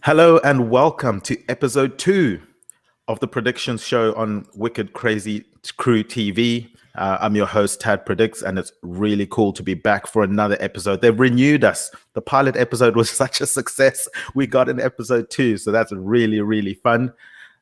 Hello and welcome to episode 2 of the Predictions Show on Wicked Crazy Crew TV. I'm your host, Tad Predicts, and it's really cool to be back for another episode. They've renewed us. The pilot episode was such a success. We got an episode 2, so that's really, really fun.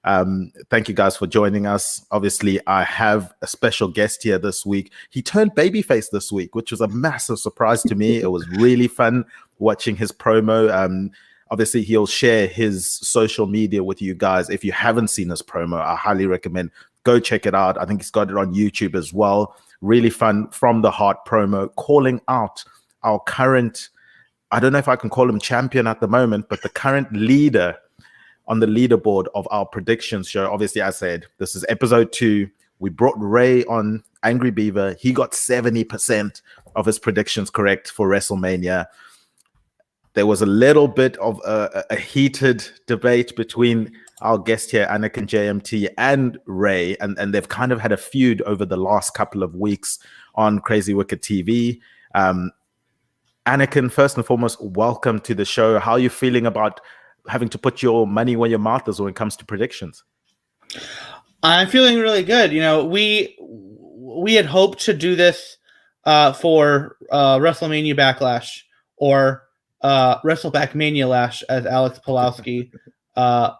Thank you guys for joining us. Obviously, I have a special guest here this week. He turned babyface this week, which was a massive surprise to me. It was really fun watching his promo. Obviously, he'll share his social media with you guys. If you haven't seen his promo, I highly recommend go check it out. I think he's got it on YouTube as well. Really fun from the heart promo, calling out our current, I don't know if I can call him champion at the moment, but the current leader on the leaderboard of our predictions show. Obviously, I said this is episode 2. We brought Ray on Angry Beaver. He got 70% of his predictions correct for WrestleMania. There was a little bit of a heated debate between our guest here, anakinjmt, and Ray, and they've kind of had a feud over the last couple of weeks on Crazy Wicked TV. Anakin, first and foremost, welcome to the show. How are you feeling about having to put your money where your mouth is when it comes to predictions? I'm feeling really good. You know, we had hoped to do this for WrestleMania Backlash, or WrestleBackmania Lash, as Alex Pulowski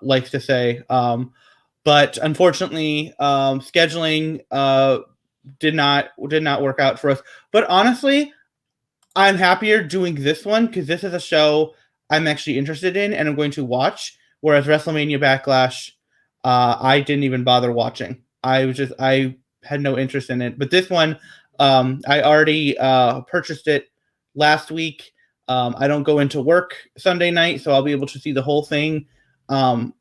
likes to say. But unfortunately, scheduling did not work out for us. But honestly, I'm happier doing this one because this is a show I'm actually interested in and I'm going to watch. Whereas WrestleMania Backlash, I didn't even bother watching. I had no interest in it. But this one, I already purchased it last week. I don't go into work Sunday night, so I'll be able to see the whole thing. So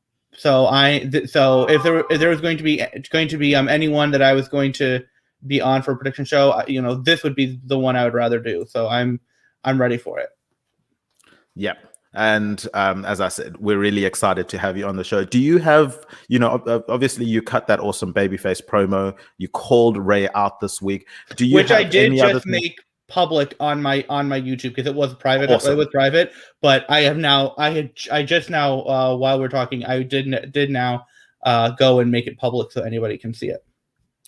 if there was going to be anyone that I was going to be on for a prediction show, this would be the one I would rather do. So I'm ready for it. Yeah. And as I said, we're really excited to have you on the show. Do you have, obviously you cut that awesome babyface promo. You called Ray out this week. Do you? Which I did just make public on my YouTube because it was private. Awesome. It was private, but I just now while we're talking, I did now go and make it public so anybody can see it.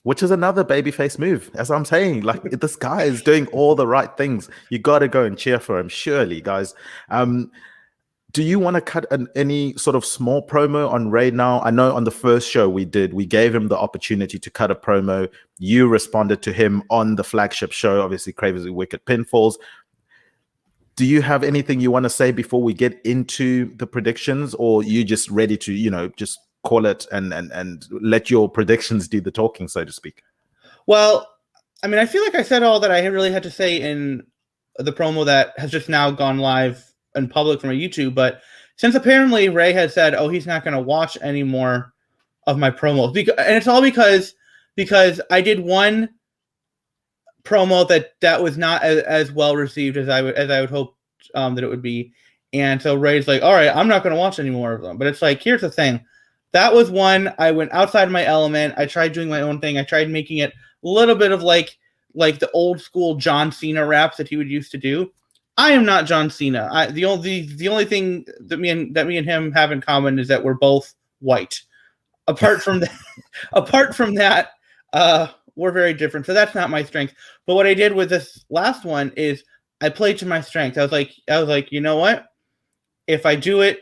Which is another babyface move, as I'm saying. Like, this guy is doing all the right things. You got to go and cheer for him, surely, guys. Do you want to cut any sort of small promo on Ray now? I know on the first show we gave him the opportunity to cut a promo. You responded to him on the flagship show, obviously Crazy Wicked Pinfalls. Do you have anything you want to say before we get into the predictions, or you just ready to, just call it and let your predictions do the talking, so to speak? Well, I mean, I feel like I said all that I really had to say in the promo that has just now gone live in public from my YouTube, but since apparently Ray had said, oh, he's not going to watch any more of my promos, and it's all because I did one promo that was not as well received as I would hope that it would be, and so Ray's like, all right, I'm not going to watch any more of them. But it's like, here's the thing, that was one I went outside my element. I tried doing my own thing. I tried making it a little bit of like the old school John Cena raps that he would used to do. I am not John Cena. The only thing that me and him have in common is that we're both white. Apart from that, we're very different. So that's not my strength. But what I did with this last one is I played to my strength. I was like, you know what? If I do it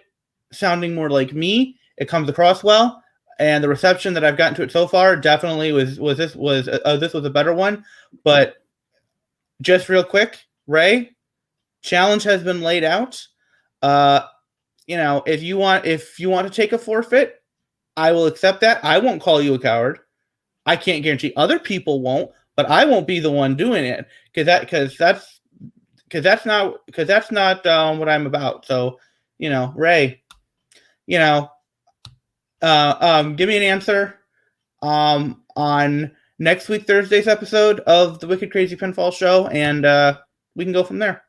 sounding more like me, it comes across well. And the reception that I've gotten to it so far definitely was a better one. But just real quick, Ray, challenge has been laid out. If you want to take a forfeit, I will accept that. I won't call you a coward. I can't guarantee other people won't, but I won't be the one doing it because that's not what I'm about. So, Ray, give me an answer on next week Thursday's episode of the Wicked Crazy Pinfall Show, and we can go from there.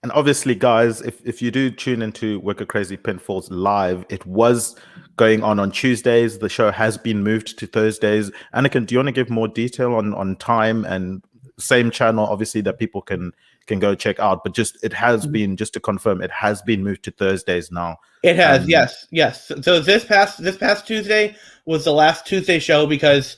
And obviously, guys, if you do tune into Wicked Crazy Pinfalls live, it was going on Tuesdays. The show has been moved to Thursdays. Anakin, do you want to give more detail on time and same channel, obviously, that people can can go check out. But just it has been, just to confirm, it has been moved to Thursdays now. It has, yes. So this past Tuesday was the last Tuesday show because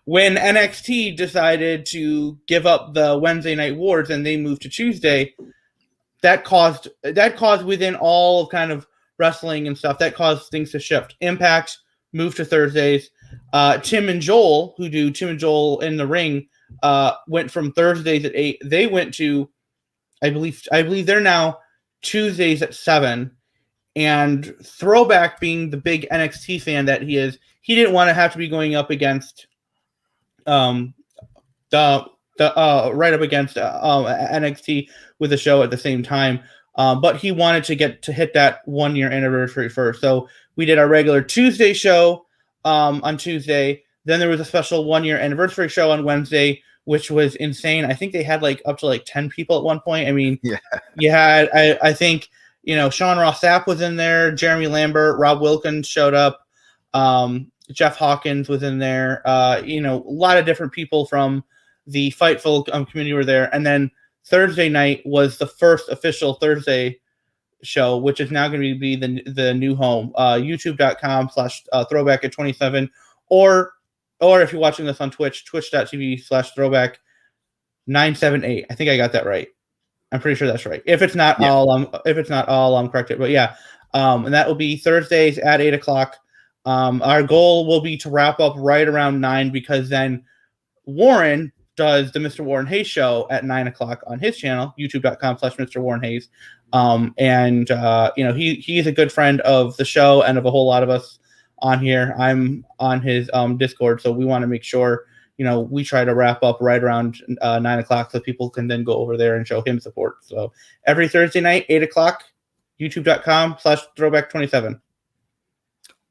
when NXT decided to give up the Wednesday Night Wars and they moved to Tuesday, that caused within all kind of wrestling and stuff, that caused things to shift. Impact moved to Thursdays. Tim and Joel, who do Tim and Joel in the Ring, went from Thursdays at 8. They went to, I believe they're now Tuesdays at 7. And Throwback, being the big NXT fan that he is, he didn't want to have to be going up against right up against NXT with a show at the same time. But he wanted to hit that 1 year anniversary first. So we did our regular Tuesday show on Tuesday. Then there was a special 1 year anniversary show on Wednesday, which was insane. I think they had up to 10 people at one point. I mean, you had, I think, Sean Ross Sapp was in there, Jeremy Lambert, Rob Wilkins showed up, Jeff Hawkins was in there, a lot of different people from the Fightful community were there. And then Thursday night was the first official Thursday show, which is now going to be the new home, youtube.com/throwback at 27, or if you're watching this on Twitch, twitch.tv/throwback978. I think I got that right. I'm pretty sure that's right. If it's not all, I'm corrected. But yeah, and that will be Thursdays at 8 o'clock. Our goal will be to wrap up right around 9, because then Warren does the Mr. Warren Hayes show at 9 o'clock on his channel, youtube.com/Mr. Warren Hayes. He's a good friend of the show and of a whole lot of us on here. I'm on his Discord, so we want to make sure we try to wrap up right around 9 o'clock so people can then go over there and show him support. So every Thursday night, 8 o'clock, youtube.com/throwback27.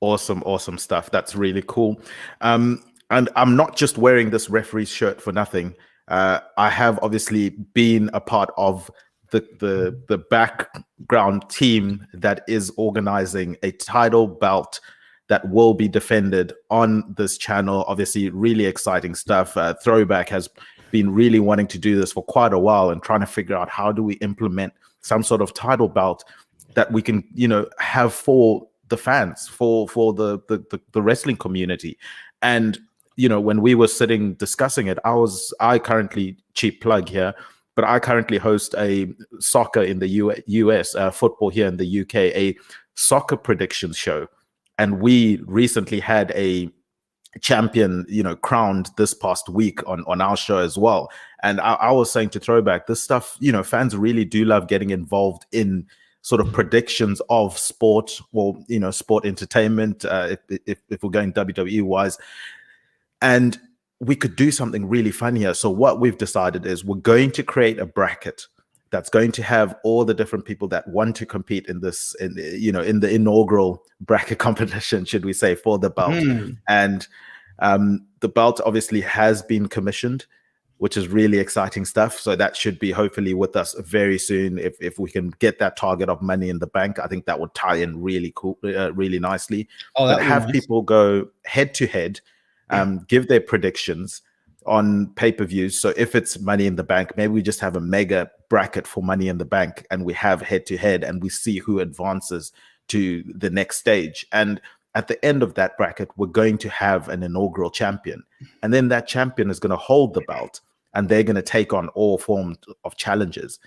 Awesome stuff. That's really cool. And I'm not just wearing this referee's shirt for nothing. I have obviously been a part of the background team that is organizing a title belt that will be defended on this channel. Obviously, really exciting stuff. Throwback has been really wanting to do this for quite a while and trying to figure out how do we implement some sort of title belt that we can, have for the fans, for the wrestling community. And when we were sitting discussing it, I currently, cheap plug here, but I currently host a soccer in the US, football here in the UK, a soccer predictions show. And we recently had a champion, crowned this past week on our show as well. And I was saying to Throwback, this stuff, fans really do love getting involved in sort of predictions of sport, or, sport entertainment, if we're going WWE wise. And we could do something really fun here. So what we've decided is we're going to create a bracket that's going to have all the different people that want to compete in this, in the inaugural bracket competition, should we say, for the belt. And the belt obviously has been commissioned, which is really exciting stuff. So that should be hopefully with us very soon. If we can get that target of Money in the Bank, I think that would tie in really cool, really nicely. But have people go head to head, give their predictions on pay-per-views. So if it's Money in the Bank, maybe we just have a mega bracket for Money in the Bank, and we have head to head, and we see who advances to the next stage. And at the end of that bracket, we're going to have an inaugural champion, and then that champion is going to hold the belt, and they're going to take on all forms of challenges.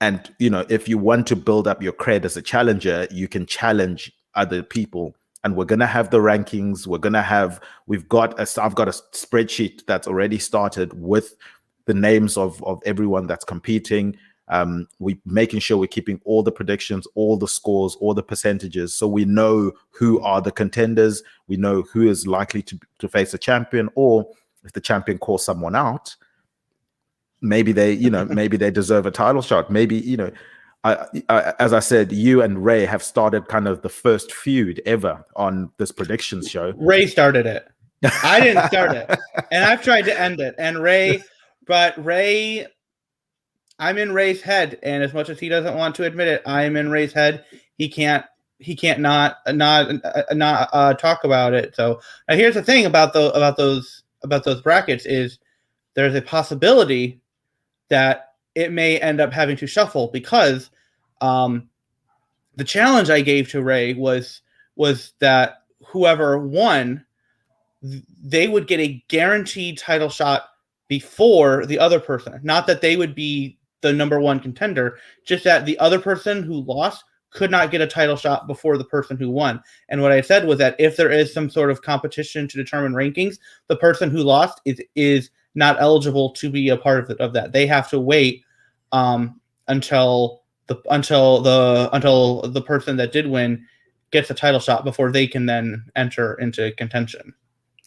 And if you want to build up your cred as a challenger, you can challenge other people. And we're going to have the rankings. I've got a spreadsheet that's already started with the names of everyone that's competing. We're making sure we're keeping all the predictions, all the scores, all the percentages. So we know who are the contenders. We know who is likely to face a champion, or if the champion calls someone out, maybe they deserve a title shot. Maybe, as I said, you and Ray have started kind of the first feud ever on this predictions show. Ray started it. I didn't start it. And I've tried to end it. And Ray, I'm in Ray's head. And as much as he doesn't want to admit it, I am in Ray's head. He can't not talk about it. So now here's the thing about those brackets is there's a possibility that it may end up having to shuffle because the challenge I gave to Ray was that whoever won, they would get a guaranteed title shot before the other person. Not that they would be the number one contender, just that the other person who lost could not get a title shot before the person who won. And what I said was that if there is some sort of competition to determine rankings, the person who lost is not eligible to be a part of that. They have to wait until the person that did win gets a title shot before they can then enter into contention.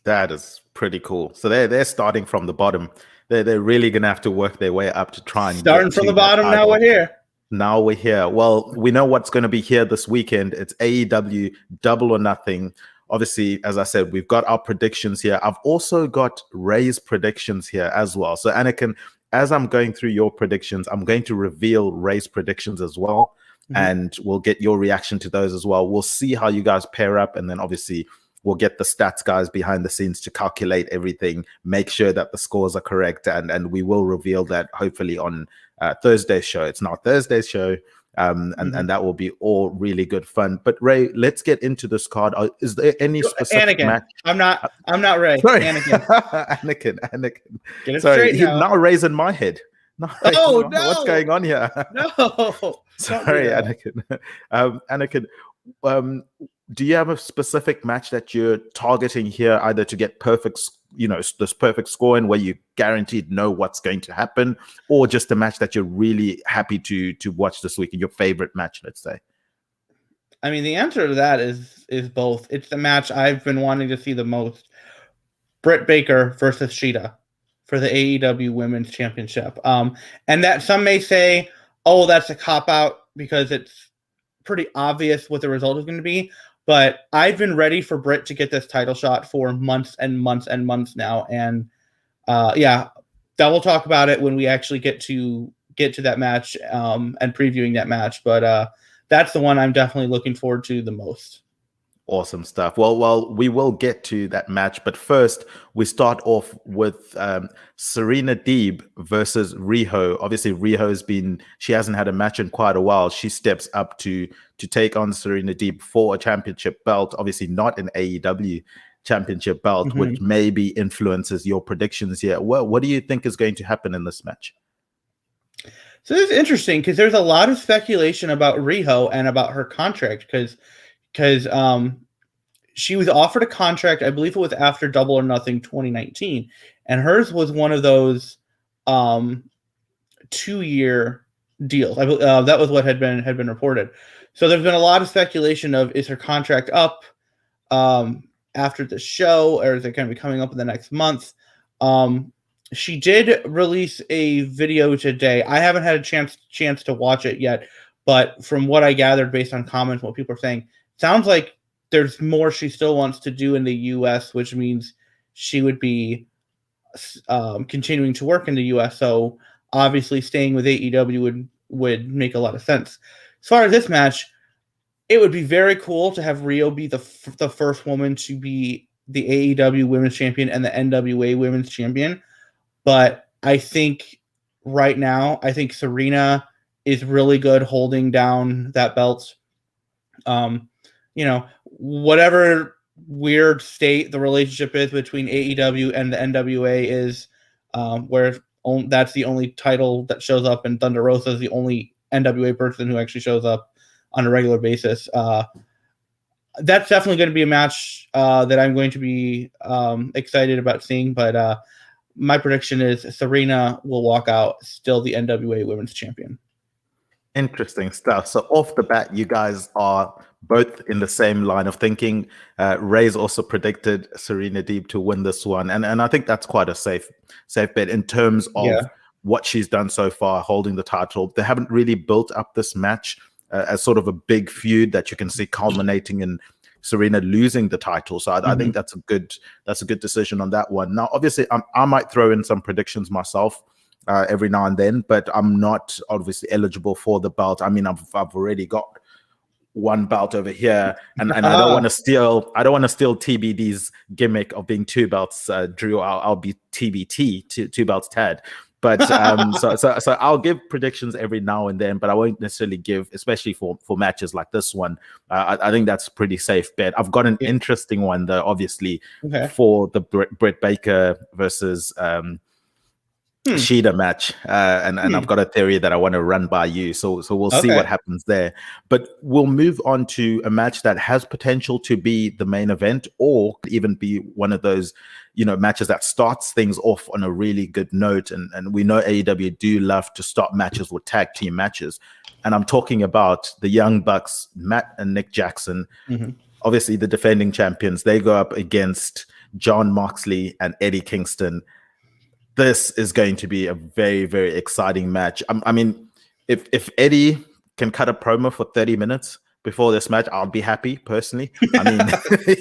That is pretty cool. So they're starting from the bottom. They're really gonna have to work their way up to try and starting from the bottom. Now we're here. Now we're here. Well, we know what's going to be here this weekend. It's AEW Double or Nothing. Obviously, as I said, we've got our predictions here. I've also got Ray's predictions here as well. So, Anakin, as I'm going through your predictions, I'm going to reveal Ray's predictions as well. Mm-hmm. And we'll get your reaction to those as well. We'll see how you guys pair up. And then obviously, we'll get the stats guys behind the scenes to calculate everything, make sure that the scores are correct. And we will reveal that hopefully on Thursday's show. It's not Thursday's show, and that will be all really good fun. But Ray, let's get into this card. Is there any specific Anakin match? I'm not Ray. Sorry. Anakin. Anakin. Get it Sorry, straight now. now Ray's in my head. No, what's going on here? No. Sorry, Anakin. Anakin, do you have a specific match that you're targeting here, either to get perfect, this perfect score in where you guaranteed know what's going to happen, or just a match that you're really happy to watch this week, your favorite match, let's say? I mean, the answer to that is both. It's the match I've been wanting to see the most. Britt Baker versus Shida for the AEW Women's Championship. And that some may say, oh, that's a cop-out because it's pretty obvious what the result is going to be. But I've been ready for Britt to get this title shot for months and months and months now. And we'll talk about it when we actually get to that match and previewing that match. But that's the one I'm definitely looking forward to the most. Awesome stuff. Well, we will get to that match, but first we start off with Serena Deeb versus Rijo. Obviously, she hasn't had a match in quite a while. She steps up to take on Serena Deeb for a championship belt. Obviously, not an AEW championship belt, mm-hmm. which maybe influences your predictions here. What do you think is going to happen in this match? So this is interesting because there's a lot of speculation about Rijo and about her contract because she was offered a contract, I believe it was after Double or Nothing 2019, and hers was one of those 2-year deals. That was what had been reported. So there's been a lot of speculation of, is her contract up after the show, or is it going to be coming up in the next month? She did release a video today. I haven't had a chance to watch it yet, but from what I gathered based on comments, what people are saying, sounds like there's more she still wants to do in the U.S., which means she would be continuing to work in the U.S. So obviously staying with AEW would make a lot of sense. As far as this match, it would be very cool to have Rijo be the first woman to be the AEW Women's Champion and the NWA Women's Champion. But I think right now, Serena is really good holding down that belt. Whatever weird state the relationship is between AEW and the NWA is, where that's the only title that shows up, and Thunder Rosa is the only NWA person who actually shows up on a regular basis. That's definitely going to be a match that I'm going to be excited about seeing. But my prediction is Serena will walk out still the NWA Women's Champion. Interesting stuff. So off the bat, you guys are both in the same line of thinking. Ray's also predicted Serena Deeb to win this one, and I think that's quite a safe bet in terms of what she's done so far, holding the title. They haven't really built up this match as sort of a big feud that you can see culminating in Serena losing the title. So I think that's a good decision on that one. Now, obviously, I might throw in some predictions myself every now and then, but I'm not obviously eligible for the belt. I mean, I've already got one belt over here, and I don't want to steal TBD's gimmick of being two belts. Drew, I'll be TBT, two belts Tad. But so I'll give predictions every now and then, but I won't necessarily give, especially for matches like this one. I think that's a pretty safe bet. I've got an interesting one though, obviously, for the Britt Baker versus Shida match, and I've got a theory that I want to run by you. So we'll see what happens there. But we'll move on to a match that has potential to be the main event, or even be one of those, matches that starts things off on a really good note. And we know AEW do love to start matches with tag team matches. And I'm talking about the Young Bucks, Matt and Nick Jackson. Obviously, the defending champions. They go up against Jon Moxley and Eddie Kingston. This is going to be a very, very exciting match. I mean, if Eddie can cut a promo for 30 minutes before this match, I'll be happy personally. I mean,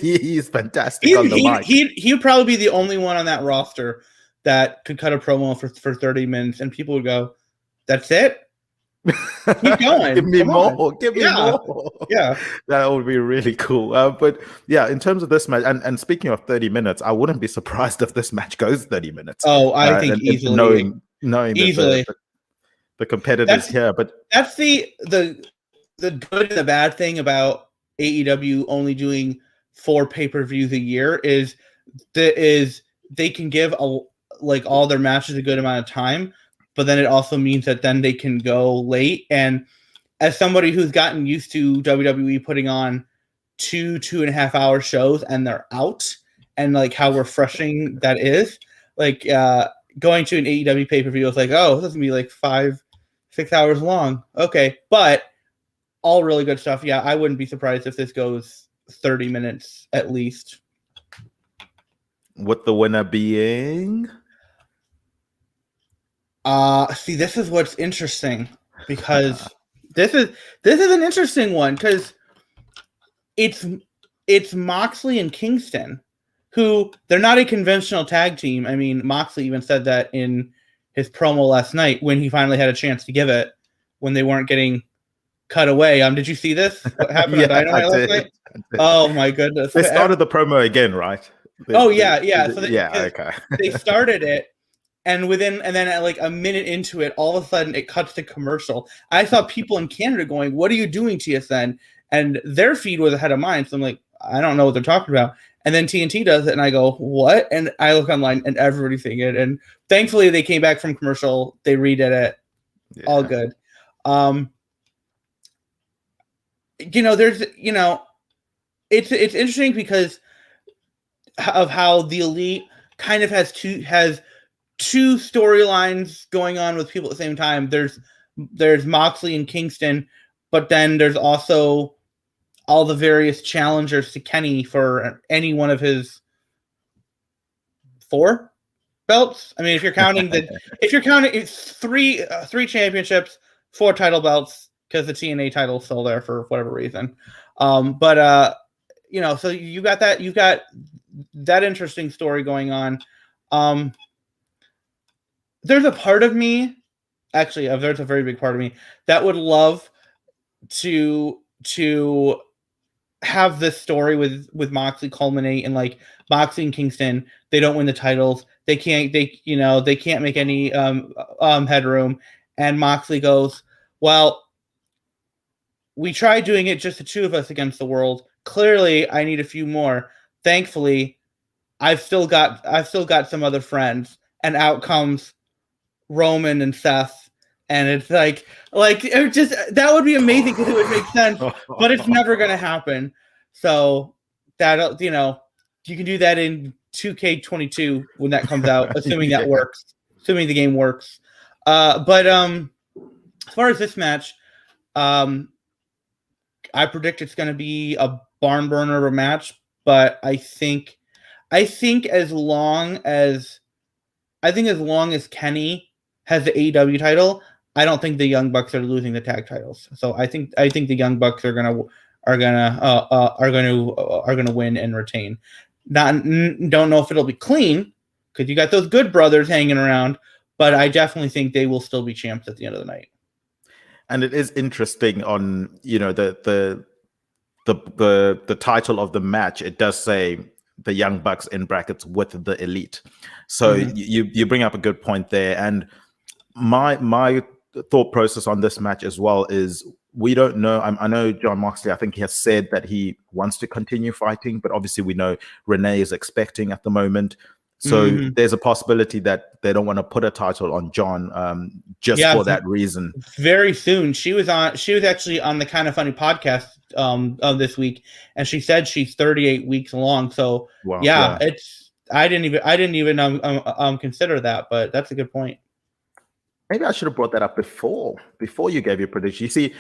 he's fantastic on the mic. He'd probably be the only one on that roster that could cut a promo for 30 minutes, and people would go, "That's it? Keep going. Give me more. Give me more." Yeah, that would be really cool. But yeah, in terms of this match, and speaking of 30 minutes, I wouldn't be surprised if this match goes 30 minutes. Oh, I think easily. Knowing easily. The competitors here, but that's the good and the bad thing about AEW only doing 4 pay-per-views a year is they can give all their matches a good amount of time. But then it also means that then they can go late. And as somebody who's gotten used to WWE putting on 2.5 hour shows and they're out, and like how refreshing that is, like going to an AEW pay-per-view is like, oh, this is gonna be like 5-6 hours long. Okay. But all really good stuff. Yeah, I wouldn't be surprised if this goes 30 minutes at least. With the winner being? See, this is what's interesting, because this is an interesting one, because it's Moxley and Kingston, who they're not a conventional tag team. I mean, Moxley even said that in his promo last night when he finally had a chance to give it, when they weren't getting cut away. Did you see this? What happened on Dynamite last night? Oh my goodness! They started the promo again, right? Okay. They started it. And then at like a minute into it, all of a sudden it cuts to commercial. I saw people in Canada going, "What are you doing, TSN?" And their feed was ahead of mine. So I'm like, I don't know what they're talking about. And then TNT does it, and I go, "What?" And I look online, and everybody's saying it. And thankfully, they came back from commercial. They redid it. Yeah. All good. It's interesting because of how the Elite kind of has two storylines going on with people at the same time. There's Moxley and Kingston, but then there's also all the various challengers to Kenny for any one of his 4 belts. I mean, if you're counting it's 3 championships, 4 title belts, because the TNA title is still there for whatever reason. So you've got that interesting story going on. There's a part of me, actually, there's a very big part of me that would love to have this story with Moxley culminate in like Moxley and Kingston. They don't win the titles. They can't make any headroom. And Moxley goes, "Well, we tried doing it just the 2 of us against the world. Clearly, I need a few more. Thankfully, I've still got some other friends." And out comes Roman and Seth, and it's like it just, that would be amazing because it would make sense, but it's never going to happen. So that you can do that in 2K22 when that comes out, assuming that works, assuming the game works. But as far as this match, I predict it's going to be a barn burner of a match. But I think as long as Kenny has the AEW title, I don't think the Young Bucks are losing the tag titles. So I think the Young Bucks are gonna win and retain. Don't know if it'll be clean, because you got those Good Brothers hanging around, but I definitely think they will still be champs at the end of the night. And it is interesting on the title of the match. It does say the Young Bucks in brackets with the Elite. So you bring up a good point there. And my thought process on this match as well is we don't know. I know Jon Moxley, I think he has said that he wants to continue fighting, but obviously we know Renee is expecting at the moment. So there's a possibility that they don't want to put a title on Jon just for that reason. Very soon. She was actually on the Kind of Funny podcast of this week, and she said she's 38 weeks along. So wow, yeah, it's I didn't even consider that, but that's a good point. Maybe I should have brought that up before you gave your prediction. You see,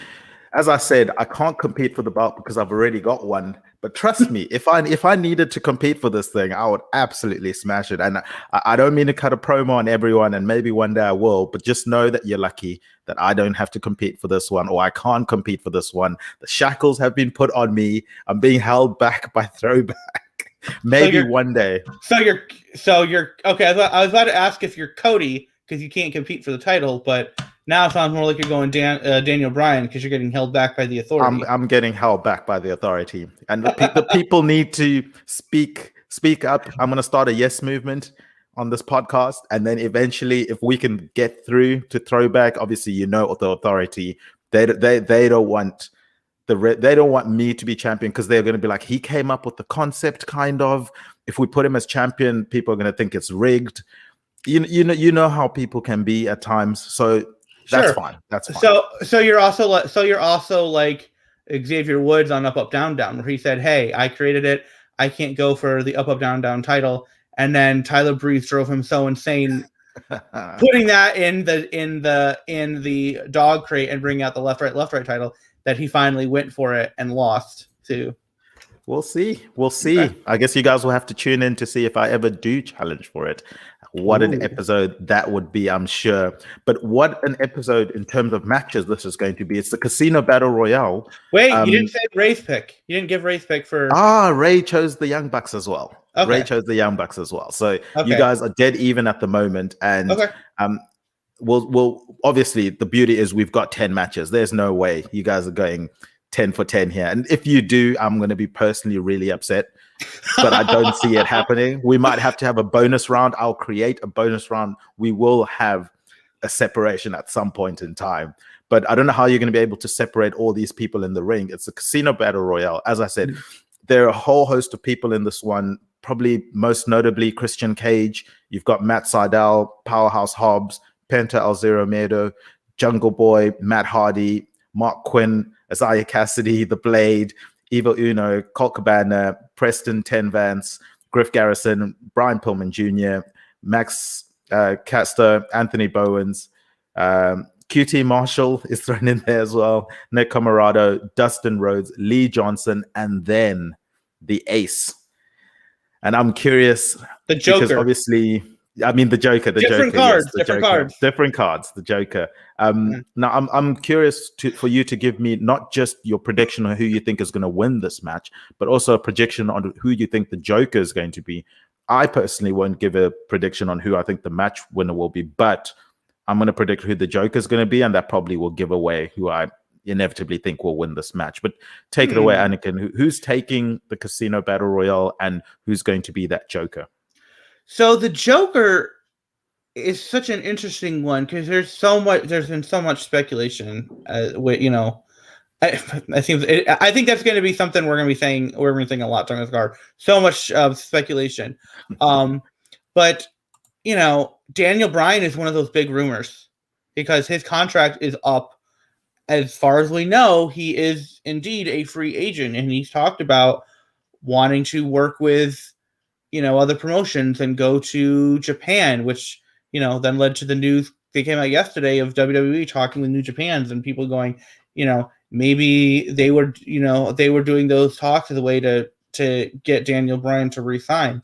as I said, I can't compete for the belt because I've already got one. But trust me, if I needed to compete for this thing, I would absolutely smash it. And I don't mean to cut a promo on everyone, and maybe one day I will, but just know that you're lucky that I don't have to compete for this one, or I can't compete for this one. The shackles have been put on me. I'm being held back by Throwback. Maybe one day. So you're okay. I was about to ask if you're Cody because you can't compete for the title, but now it sounds more like you're going Daniel Bryan because you're getting held back by the authority. I'm getting held back by the authority, and the people need to speak up. I'm going to start a yes movement on this podcast, and then eventually, if we can get through to Throwback, obviously the authority. They don't want they don't want me to be champion because they're going to be like, he came up with the concept, kind of. If we put him as champion, people are going to think it's rigged. You know how people can be at times, so that's fine. That's fine. So you're also like Xavier Woods on Up Up Down Down, where he said, "Hey, I created it. I can't go for the Up Up Down Down title." And then Tyler Breeze drove him so insane, putting that in the dog crate and bringing out the left right title that he finally went for it and lost to. We'll see. Okay. I guess you guys will have to tune in to see if I ever do challenge for it. What an episode that would be, I'm sure. But what an episode in terms of matches this is going to be. It's the Casino Battle Royale. Wait, you didn't say Ray's pick. You didn't give Ray's pick for... Ray chose the Young Bucks as well. Okay. Ray chose the Young Bucks as well. So you guys are dead even at the moment. And we'll obviously, the beauty is we've got 10 matches. There's no way you guys are going 10 for 10 here. And if you do, I'm going to be personally really upset. But I don't see it happening. We might have to have a bonus round. I'll create a bonus round. We will have a separation at some point in time. But I don't know how you're going to be able to separate all these people in the ring. It's a Casino Battle Royale. As I said, there are a whole host of people in this one, probably most notably Christian Cage. You've got Matt Sydal, Powerhouse Hobbs, Penta El Zero Miedo, Jungle Boy, Matt Hardy, Mark Quinn, Isaiah Cassidy, The Blade, Evil Uno, Colt Cabana, Preston Ten Vance, Griff Garrison, Brian Pillman Jr., Max Caster, Anthony Bowens, QT Marshall is thrown in there as well, Nick Camarado, Dustin Rhodes, Lee Johnson, and then the Ace. And I'm curious, the Joker, because obviously, I mean the Joker, different cards. The Joker. Now I'm curious for you to give me not just your prediction on who you think is going to win this match, but also a prediction on who you think the Joker is going to be. I personally won't give a prediction on who I think the match winner will be, but I'm going to predict who the Joker is going to be, and that probably will give away who I inevitably think will win this match. But take it away, Anakin. Who's taking the Casino Battle Royale, and who's going to be that Joker? So the Joker is such an interesting one because there's been so much speculation. I think that's going to be something we're going to be saying. We're going to be saying a lot during this card. So much speculation, but Daniel Bryan is one of those big rumors because his contract is up. As far as we know, he is indeed a free agent, and he's talked about wanting to work with other promotions and go to Japan, which then led to the news that came out yesterday of WWE talking with New Japans and people going, maybe they were doing those talks as a way to get Daniel Bryan to resign.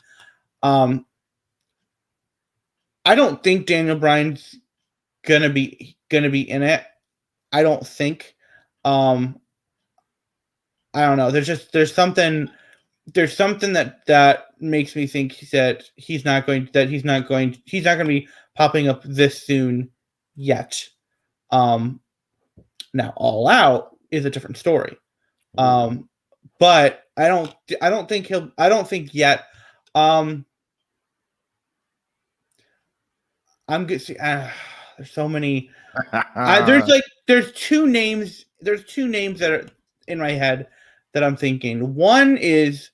I don't think Daniel Bryan's gonna be in it. I don't think. I don't know. There's something that makes me think that he's not going to be popping up this soon yet. Now All Out is a different story. But I don't think yet. I'm good. there's so many. There's two names. There's two names that are in my head that I'm thinking. One is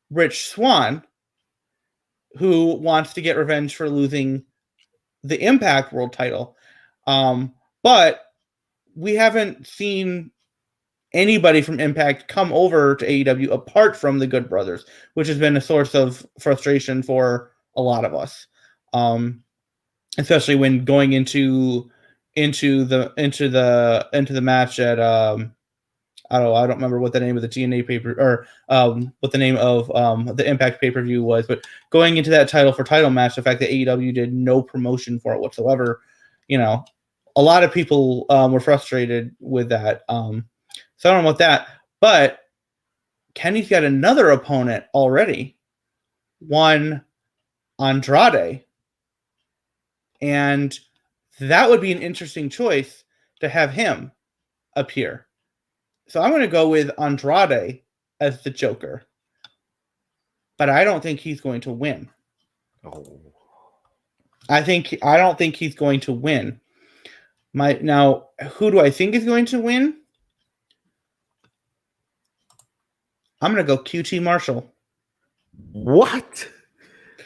Rich Swan, who wants to get revenge for losing the Impact World title. But we haven't seen anybody from Impact come over to AEW apart from the Good Brothers, which has been a source of frustration for a lot of us. Especially when going into the match at I don't remember what the name of the TNA paper or what the name of the Impact pay-per-view was, but going into that title for title match, the fact that AEW did no promotion for it whatsoever, a lot of people were frustrated with that. So I don't know about that, but Kenny's got another opponent already, one Andrade, and that would be an interesting choice to have him appear. So I'm going to go with Andrade as the Joker, but I don't think he's going to win. Oh. I don't think he's going to win. Now, who do I think is going to win? I'm going to go QT Marshall. What?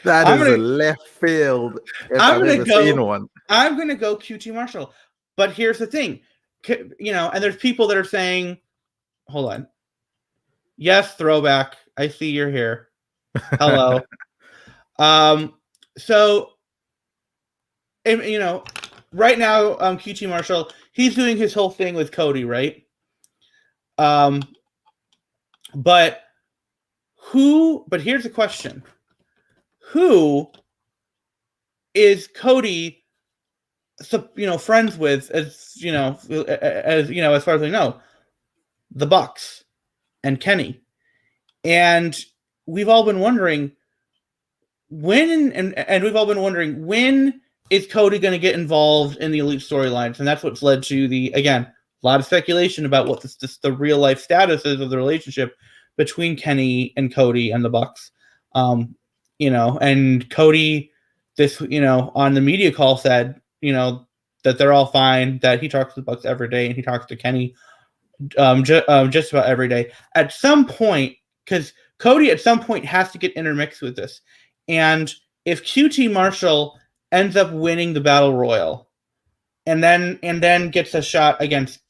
That is a left field if I've ever seen one. I'm going to go QT Marshall. But here's the thing. And there's people that are saying, hold on. Yes, throwback. I see you're here. Hello. So, right now, QT Marshall, he's doing his whole thing with Cody, right? But here's the question. Who is Cody, friends with, as far as we know? The Bucks and Kenny. And we've all been wondering when is Cody going to get involved in the Elite storylines? And that's what's led to a lot of speculation about what the real life status is of the relationship between Kenny and Cody and the Bucks. And Cody, on the media call said, that they're all fine, that he talks to the Bucks every day and he talks to Kenny just about every day. At some point, because Cody at some point has to get intermixed with this. And if QT Marshall ends up winning the Battle Royal and then gets a shot against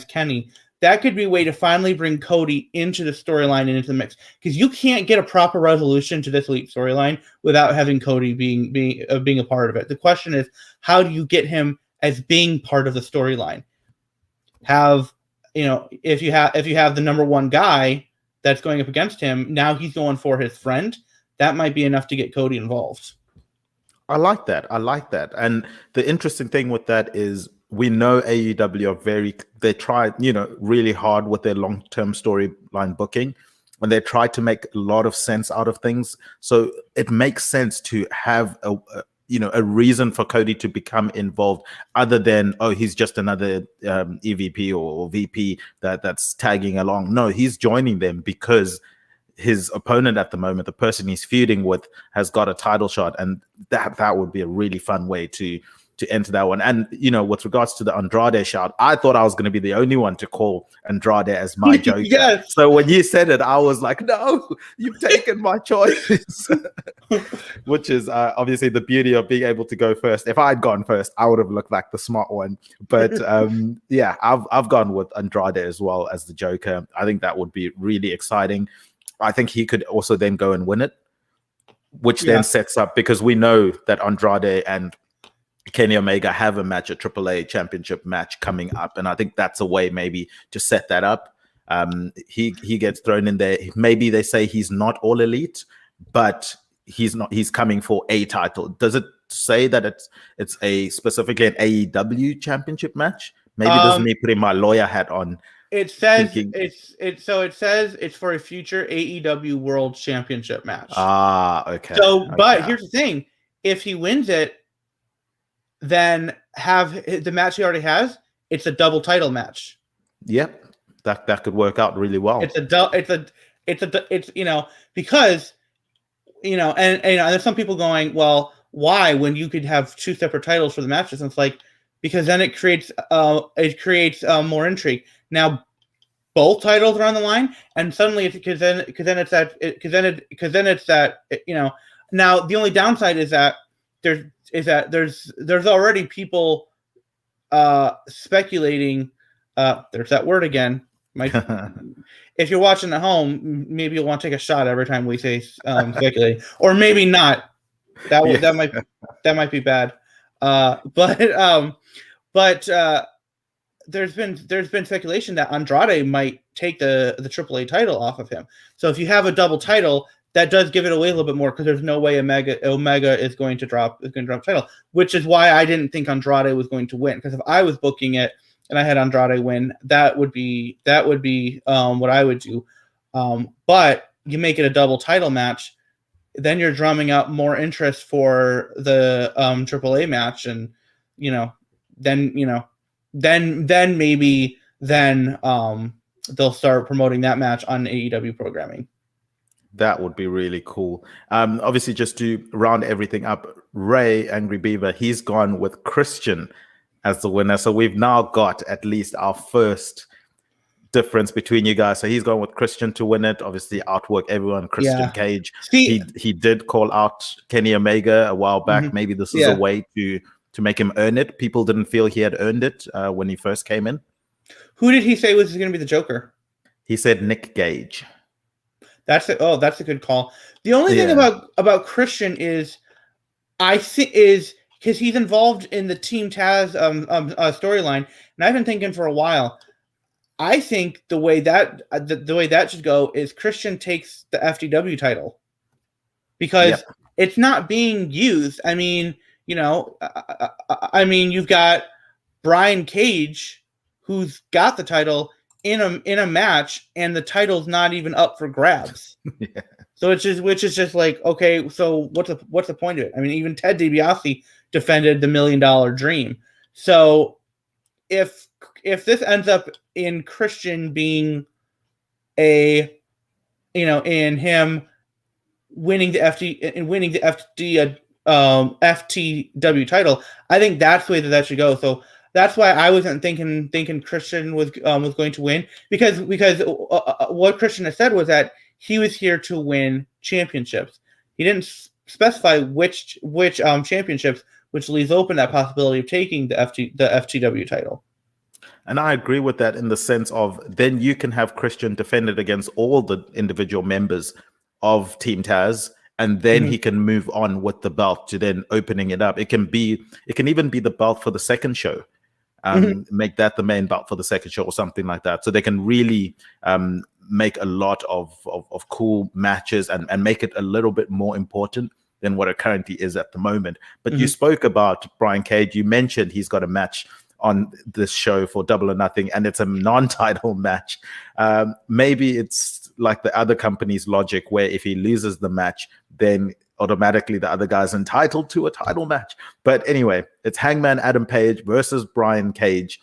Kenny, that could be a way to finally bring Cody into the storyline and into the mix. Because you can't get a proper resolution to this Elite storyline without having Cody being a part of it. The question is, how do you get him as being part of the storyline? If you have the number one guy that's going up against him, now he's going for his friend. That might be enough to get Cody involved. I like that. And the interesting thing with that is we know AEW they try, really hard with their long-term storyline booking, and they try to make a lot of sense out of things. So it makes sense to have a reason for Cody to become involved other than, he's just another EVP or VP that's tagging along. No, he's joining them because his opponent at the moment, the person he's feuding with, has got a title shot, and that would be a really fun way to enter that one. And with regards to the Andrade shout, I thought I was going to be the only one to call Andrade as my Joker. Yes. So when you said it, I was like, no, you've taken my choice. Which is obviously the beauty of being able to go first. If I'd gone first, I would have looked like the smart one. But I've gone with Andrade as well as the Joker. I think that would be really exciting. I think he could also then go and win it, which then sets up, because we know that Andrade and Kenny Omega have a match, a AAA championship match coming up. And I think that's a way maybe to set that up. He gets thrown in there. Maybe they say he's not all elite, but he's coming for a title. Does it say that it's specifically an AEW championship match? Maybe this is me putting my lawyer hat on. It says it's for a future AEW World Championship match. Okay. But here's the thing: if he wins it, then have the match he already has. It's a double title match. Yep, that could work out really well. Because and there's some people going, well, why when you could have two separate titles for the matches? And it's like, because then it creates more intrigue. Now both titles are on the line, and suddenly it's because then it's that Now the only downside is that there's already people speculating. There's that word again. If you're watching at home, maybe you'll want to take a shot every time we say speculating, or maybe not. That might be bad. But there's been speculation that Andrade might take the AAA title off of him. So if you have a double title, that does give it away a little bit more, because there's no way Omega is going to drop the title, which is why I didn't think Andrade was going to win. Because if I was booking it and I had Andrade win, that would be what I would do. But you make it a double title match, then you're drumming up more interest for the AAA match, and then maybe they'll start promoting that match on AEW programming. That would be really cool. Obviously, just to round everything up, Ray Angry Beaver, he's gone with Christian as the winner. So we've now got at least our first difference between you guys. So he's gone with Christian to win it. Obviously, outwork everyone. Christian Cage. He did call out Kenny Omega a while back. Mm-hmm. Maybe this is a way to make him earn it. People didn't feel he had earned it when he first came in. Who did he say was going to be the Joker? He said Nick Gage. That's a good call. The only thing about Christian is because he's involved in the Team Taz storyline, and I've been thinking for a while. I think the way that should go is Christian takes the FTW title, because it's not being used. I mean, you've got Brian Cage, who's got the title in a match, and the title's not even up for grabs. So which is just like, okay, so what's the point of it? I mean, even Ted DiBiase defended the $1 Million Dream. So if this ends up in Christian being in him winning the FTW title, I think that's the way that should go. So that's why I wasn't thinking Christian was going to win, because what Christian has said was that he was here to win championships. He didn't specify which championships, which leaves open that possibility of taking the FTW title. And I agree with that, in the sense of then you can have Christian defend it against all the individual members of Team Taz, and then he can move on with the belt to then opening it up. It can even be the belt for the second show. Make that the main belt for the second show or something like that. So they can really make a lot of cool matches and make it a little bit more important than what it currently is at the moment. But you spoke about Brian Cage. You mentioned he's got a match on this show for Double or Nothing, and it's a non-title match. Maybe it's like the other company's logic, where if he loses the match, then automatically the other guy's entitled to a title match. But anyway, it's Hangman Adam Page versus Brian Cage,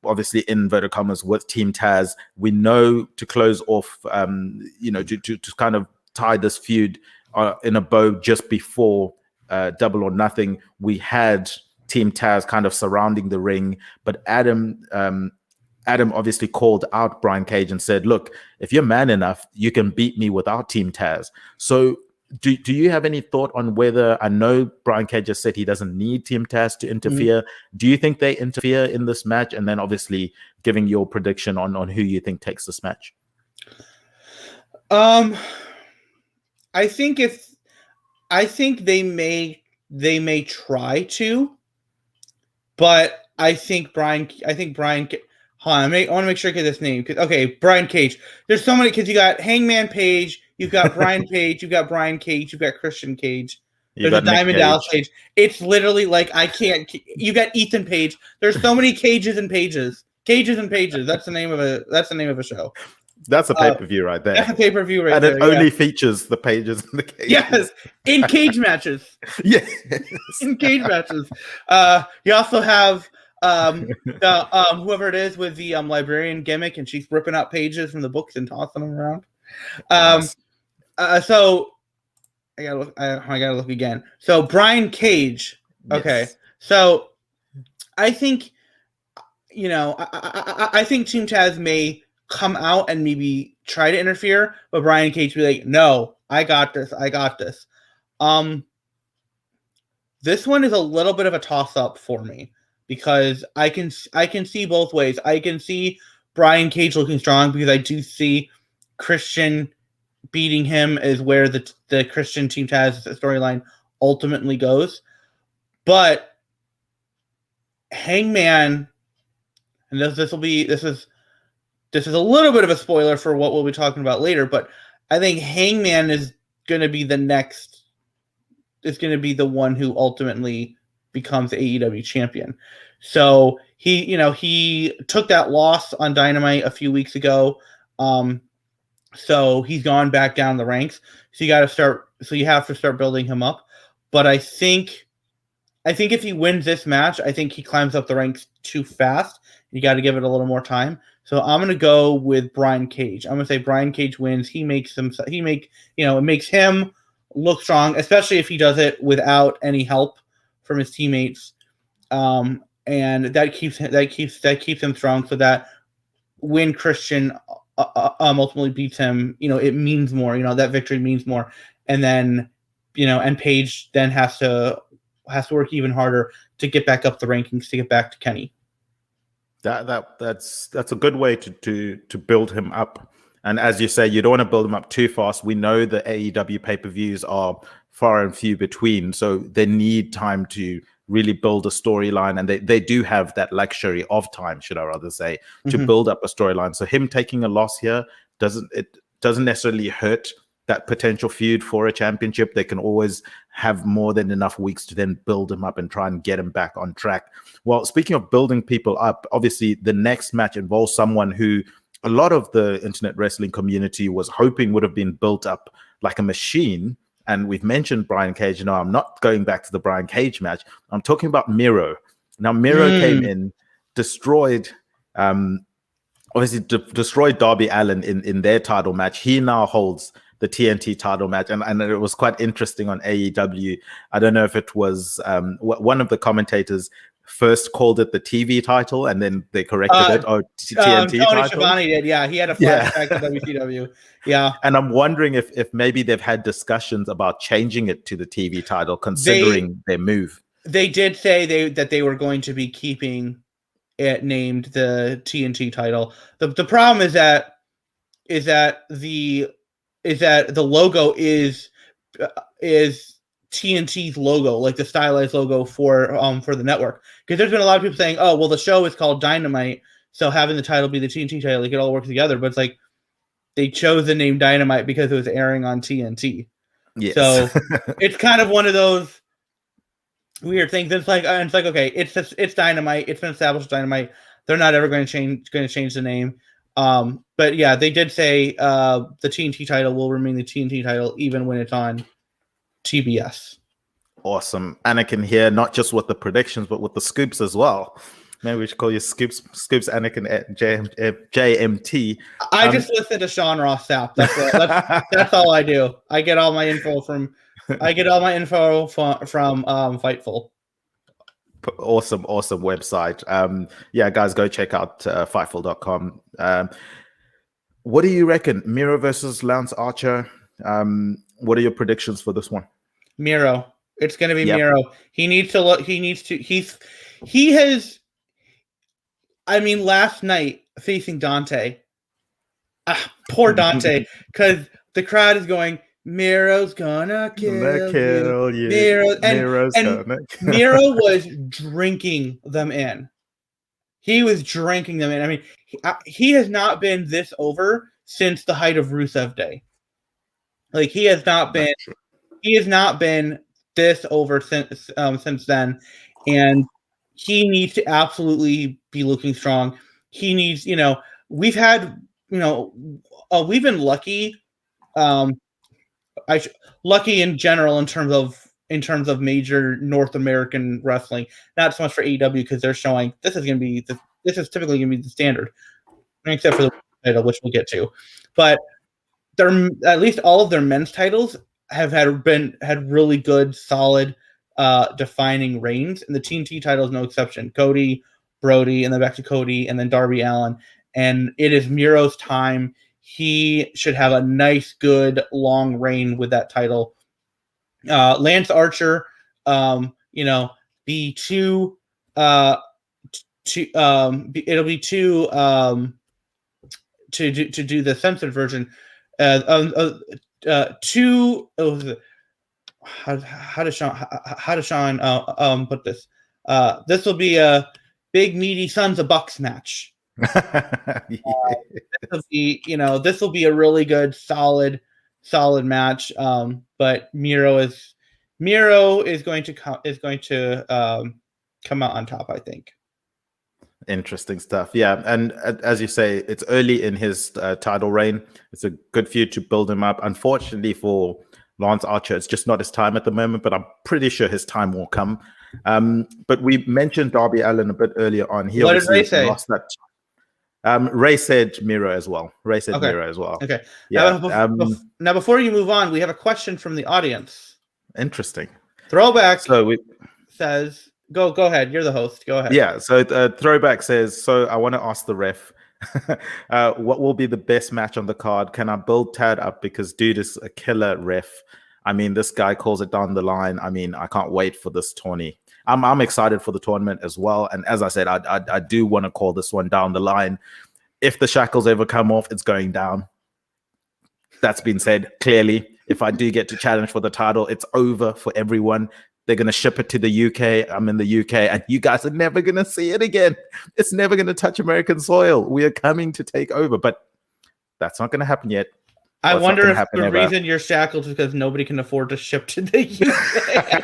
obviously in inverted commas, with Team Taz. We know, to close off, to kind of tie this feud in a bow, just before Double or Nothing, we had Team Taz kind of surrounding the ring, but Adam obviously called out Brian Cage and said, look, if you're man enough, you can beat me without Team Taz. So do you have any thought on whether, I know Brian Cage just said he doesn't need Team Taz to interfere. Do you think they interfere in this match? And then obviously giving your prediction on who you think takes this match. I think they may try to, but I think Brian. Hold on, I want to make sure I get this name. Okay, Brian Cage. There's so many, because you got Hangman Page, you've got Brian Page, you've got Brian Cage, you've got Christian Cage. There's a Diamond Dallas Cage. It's literally like, I can't. You got Ethan Page. There's so many cages and pages. Cages and pages. That's the name of a show. That's a pay-per-view right there. That's a pay-per-view right and there. And it only features the pages and the cages. Yes, in cage matches. Yes. In cage matches. You also have whoever it is with the librarian gimmick, and she's ripping out pages from the books and tossing them around. So I gotta look again. So Brian Cage. Okay. Yes. So I think, I think Team Taz may come out and maybe try to interfere, but Brian Cage be like, no, I got this. This one is a little bit of a toss-up for me because I can see both ways. I can see Brian Cage looking strong because I do see Christian beating him is where the Christian Team Taz storyline ultimately goes. But Hangman, and this is a little bit of a spoiler for what we'll be talking about later, but I think Hangman is going to be the one who ultimately becomes AEW champion. So he took that loss on Dynamite a few weeks ago. So he's gone back down the ranks. So you have to start building him up. But I think if he wins this match, I think he climbs up the ranks too fast. You got to give it a little more time. So I'm going to go with Brian Cage. I'm going to say Brian Cage wins. It makes him look strong, especially if he does it without any help from his teammates. And that keeps him strong, so that when Christian ultimately beats him, it means more. That victory means more. And then, and Page then has to work even harder to get back up the rankings, to get back to Kenny. That's a good way to build him up. And as you say, you don't want to build him up too fast. We know the AEW pay-per-views are far and few between, so they need time to really build a storyline, and they do have that luxury of time, should I rather say, to build up a storyline. So him taking a loss here doesn't necessarily hurt that potential feud for a championship. They can always have more than enough weeks to then build him up and try and get him back on track. Well, speaking of building people up, obviously the next match involves someone who a lot of the internet wrestling community was hoping would have been built up like a machine. And we've mentioned Brian Cage. I'm not going back to the Brian Cage match. I'm talking about Miro. Now, Miro came in, destroyed Darby Allin in their title match. He now holds the TNT title match. And it was quite interesting on AEW. I don't know if it was one of the commentators first called it the TV title, and then they corrected it. TNT Tony title. Schiavone did, yeah. He had a flashback to WCW. Yeah. And I'm wondering if maybe they've had discussions about changing it to the TV title, considering their move. They did say that they were going to be keeping it named the TNT title. The problem is that the logo is TNT's logo, like the stylized logo for the network. Because there's been a lot of people saying, oh, well, the show is called Dynamite, so having the title be the TNT title, like it all works together. But it's like they chose the name Dynamite because it was airing on TNT. Yes. So it's kind of one of those weird things. It's like okay, it's Dynamite. It's been established Dynamite. They're not ever going to change the name. But yeah, they did say the TNT title will remain the TNT title even when it's on TBS. Awesome. Anakin here, not just with the predictions, but with the scoops as well. Maybe we should call you Scoops Anakin at JMT. I just listen to Sean Ross Sapp. That's all I do. I get all my info from Fightful. Awesome website. Yeah, guys, go check out Fightful.com. What do you reckon? Miro versus Lance Archer. What are your predictions for this one? Miro. It's going to be Miro. He needs to look. He has. I mean, last night facing Dante. Poor Dante, because the crowd is going, Miro's gonna kill you. Miro was drinking them in. He was drinking them in. I mean, he has not been this over since the height of Rusev Day. Like he has not been this over since then, and he needs to absolutely be looking strong. He needs, we've been lucky, lucky in general in terms of major North American wrestling. Not so much for AEW because they're showing this is typically going to be the standard, except for the title, which we'll get to, but. At least all of their men's titles have had really good, solid defining reigns, and the TNT title is no exception. Cody, Brody, and then back to Cody, and then Darby Allin. And it is Miro's time. He should have a nice, good, long reign with that title. Lance Archer, it'll be two to do the censored version. How does Sean put this? This will be a big meaty Sons of Bucks match. This will be a really good, solid match. But Miro is going to come out on top, I think. Interesting stuff. Yeah. And as you say, it's early in his title reign. It's a good feud to build him up. Unfortunately for Lance Archer, it's just not his time at the moment, but I'm pretty sure his time will come. But we mentioned Darby Allin a bit earlier on. What did Ray say? Lost that. Ray said Miro as well. Okay. Yeah. Now, before you move on, we have a question from the audience. Interesting. Throwback says, go ahead. You're the host. Go ahead. Yeah. So Throwback says, so I want to ask the ref, what will be the best match on the card? Can I build Tad up? Because dude is a killer ref. I mean, this guy calls it down the line. I mean, I can't wait for this tourney. I'm excited for the tournament as well. And as I said, I do want to call this one down the line. If the shackles ever come off, it's going down. That's been said clearly. If I do get to challenge for the title, it's over for everyone. They're going to ship it to the UK. I'm in the UK, and you guys are never going to see it again. It's never going to touch American soil. We are coming to take over, but that's not going to happen yet. I wonder if the reason you're shackled is because nobody can afford to ship to the UK.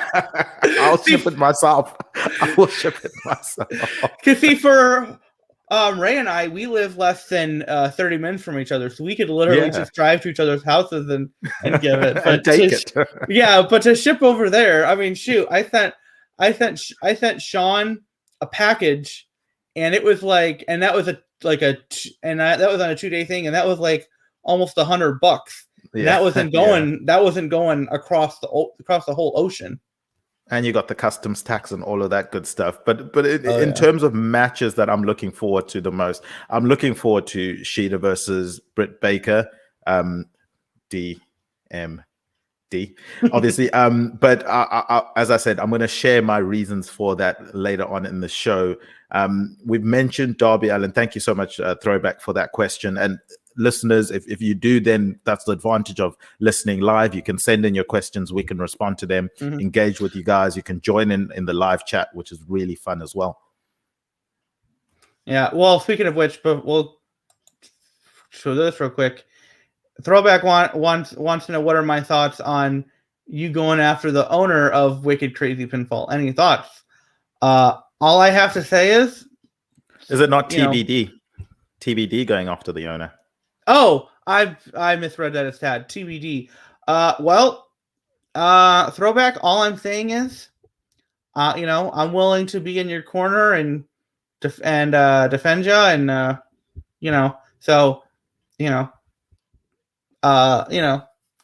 I'll ship it myself. I will ship it myself. Because see, for Ray and I, we live less than 30 minutes from each other, so we could literally just drive to each other's houses and give it. But take it. But to ship over there, I mean, shoot, I sent Sean a package, and it was like, and that was that was on a 2-day thing, and that was like almost $100. Yeah. That wasn't going. That wasn't going across the whole ocean. And you got the customs tax and all of that good stuff. But in terms of matches that I'm looking forward to the most, I'm looking forward to Shida versus Britt Baker, DMD, obviously. But as I said, I'm going to share my reasons for that later on in the show. We've mentioned Darby Allin. Thank you so much, Throwback, for that question. And listeners, if you do, then that's the advantage of listening live. You can send in your questions, we can respond to them, engage with you guys. You can join in the live chat, which is really fun as well. Yeah, well, speaking of which, but we'll show this real quick. Throwback wants to know, what are my thoughts on you going after the owner of Wicked Crazy Pinfall? Any thoughts? All I have to say is it not TBD? TBD going after the owner. Oh, I misread that as Tad. TBD. Throwback, all I'm saying is, I'm willing to be in your corner and defend you, and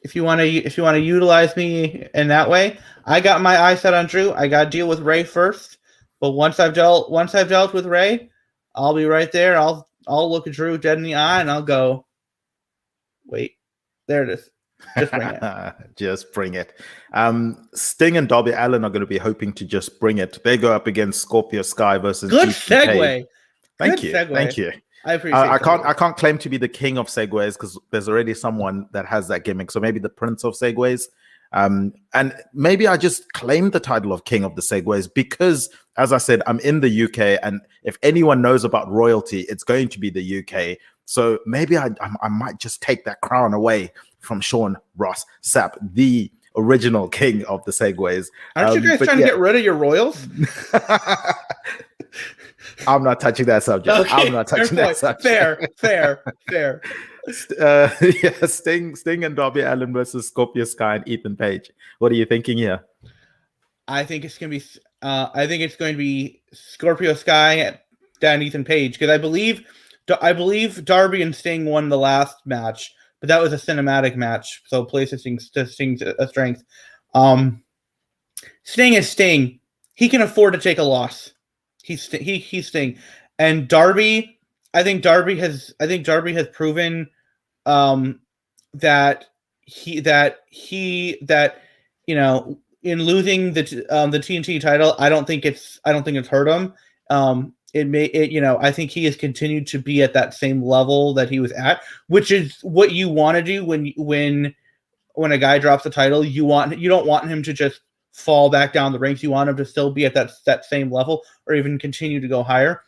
if you want to utilize me in that way, I got my eye set on Drew. I got to deal with Ray first, but once I've dealt with Ray, I'll be right there. I'll look at Drew dead in the eye and I'll go, wait, there it is. Just bring it. Just bring it. Sting and Darby Allin are going to be hoping to just bring it. They go up against Scorpio Sky versus Good GTK. Segue. Thank you. I appreciate it. I can't claim to be the king of segues because there's already someone that has that gimmick. So maybe the prince of segues. And maybe I just claim the title of king of the segues because, as I said, I'm in the UK, and if anyone knows about royalty, it's going to be the UK. So maybe I might just take that crown away from Sean Ross Sapp, the original king of the segues. Aren't you guys trying to get rid of your royals? I'm not touching that subject. Okay, I'm not touching that subject. Fair. Sting and Darby Allin versus Scorpio Sky and Ethan Page. What are you thinking here? I think it's going to be Scorpio Sky and Ethan Page, because I believe Darby and Sting won the last match, but that was a cinematic match, so plays to Sting's strength. Sting is Sting. He can afford to take a loss. He's Sting, and Darby. I think Darby has proven that in losing the TNT title, I don't think it's hurt him. I think he has continued to be at that same level that he was at, which is what you want to do when a guy drops the title. You don't want him to just fall back down the ranks. You want him to still be at that same level or even continue to go higher.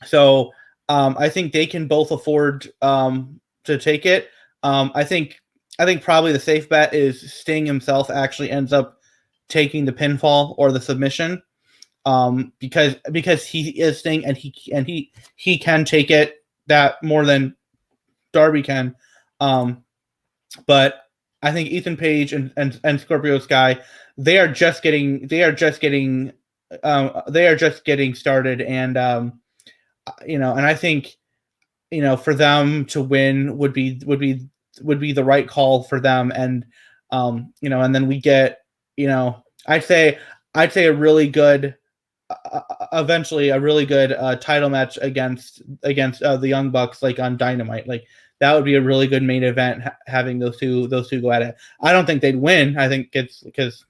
So I think they can both afford to take it. I think probably the safe bet is Sting himself actually ends up taking the pinfall or the submission, because he is Sting and he can take it that more than Darby can. But I think Ethan Page and Scorpio Sky, they are just getting started, and and I think for them to win would be the right call for them, and and then we get I'd say a really good eventually a really good title match against the Young Bucks, like on Dynamite. Like that would be a really good main event, having those two go at it. I don't think they'd win. I think it's because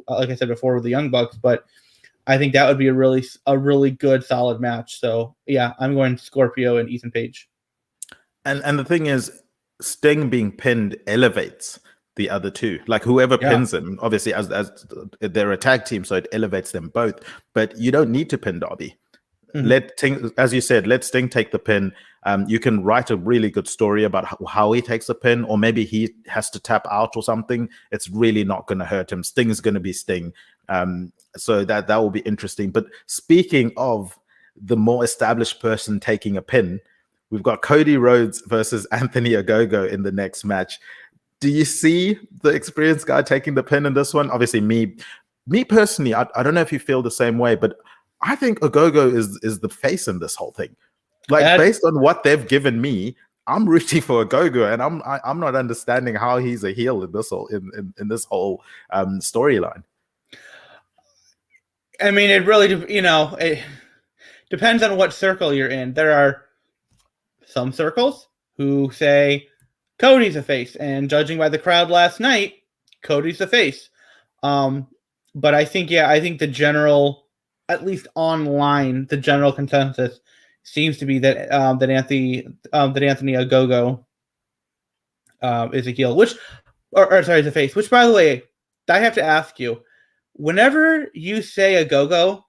like I said before, with the Young Bucks, but I think that would be a really good solid match. So yeah, I'm going Scorpio and Ethan Page. And the thing is, Sting being pinned elevates the other two. Like whoever pins him, obviously as they're a tag team, so it elevates them both. But you don't need to pin Darby. Mm-hmm. Let Sting, as you said, let Sting take the pin. You can write a really good story about how he takes the pin, or maybe he has to tap out or something. It's really not going to hurt him. Sting is going to be Sting. So that will be interesting. But speaking of the more established person taking a pin, we've got Cody Rhodes versus Anthony Ogogo in the next match. Do you see the experienced guy taking the pin in this one? Obviously, me personally, I don't know if you feel the same way, but I think Ogogo is the face in this whole thing. Like based on what they've given me, I'm rooting for Ogogo, and I'm not understanding how he's a heel in this whole storyline. I mean, it really it depends on what circle you're in. There are some circles who say Cody's a face, and judging by the crowd last night, Cody's the face. But I think the general, at least online, the general consensus seems to be that that Anthony Ogogo is a heel, is a face. Which, by the way, I have to ask you, whenever you say Ogogo,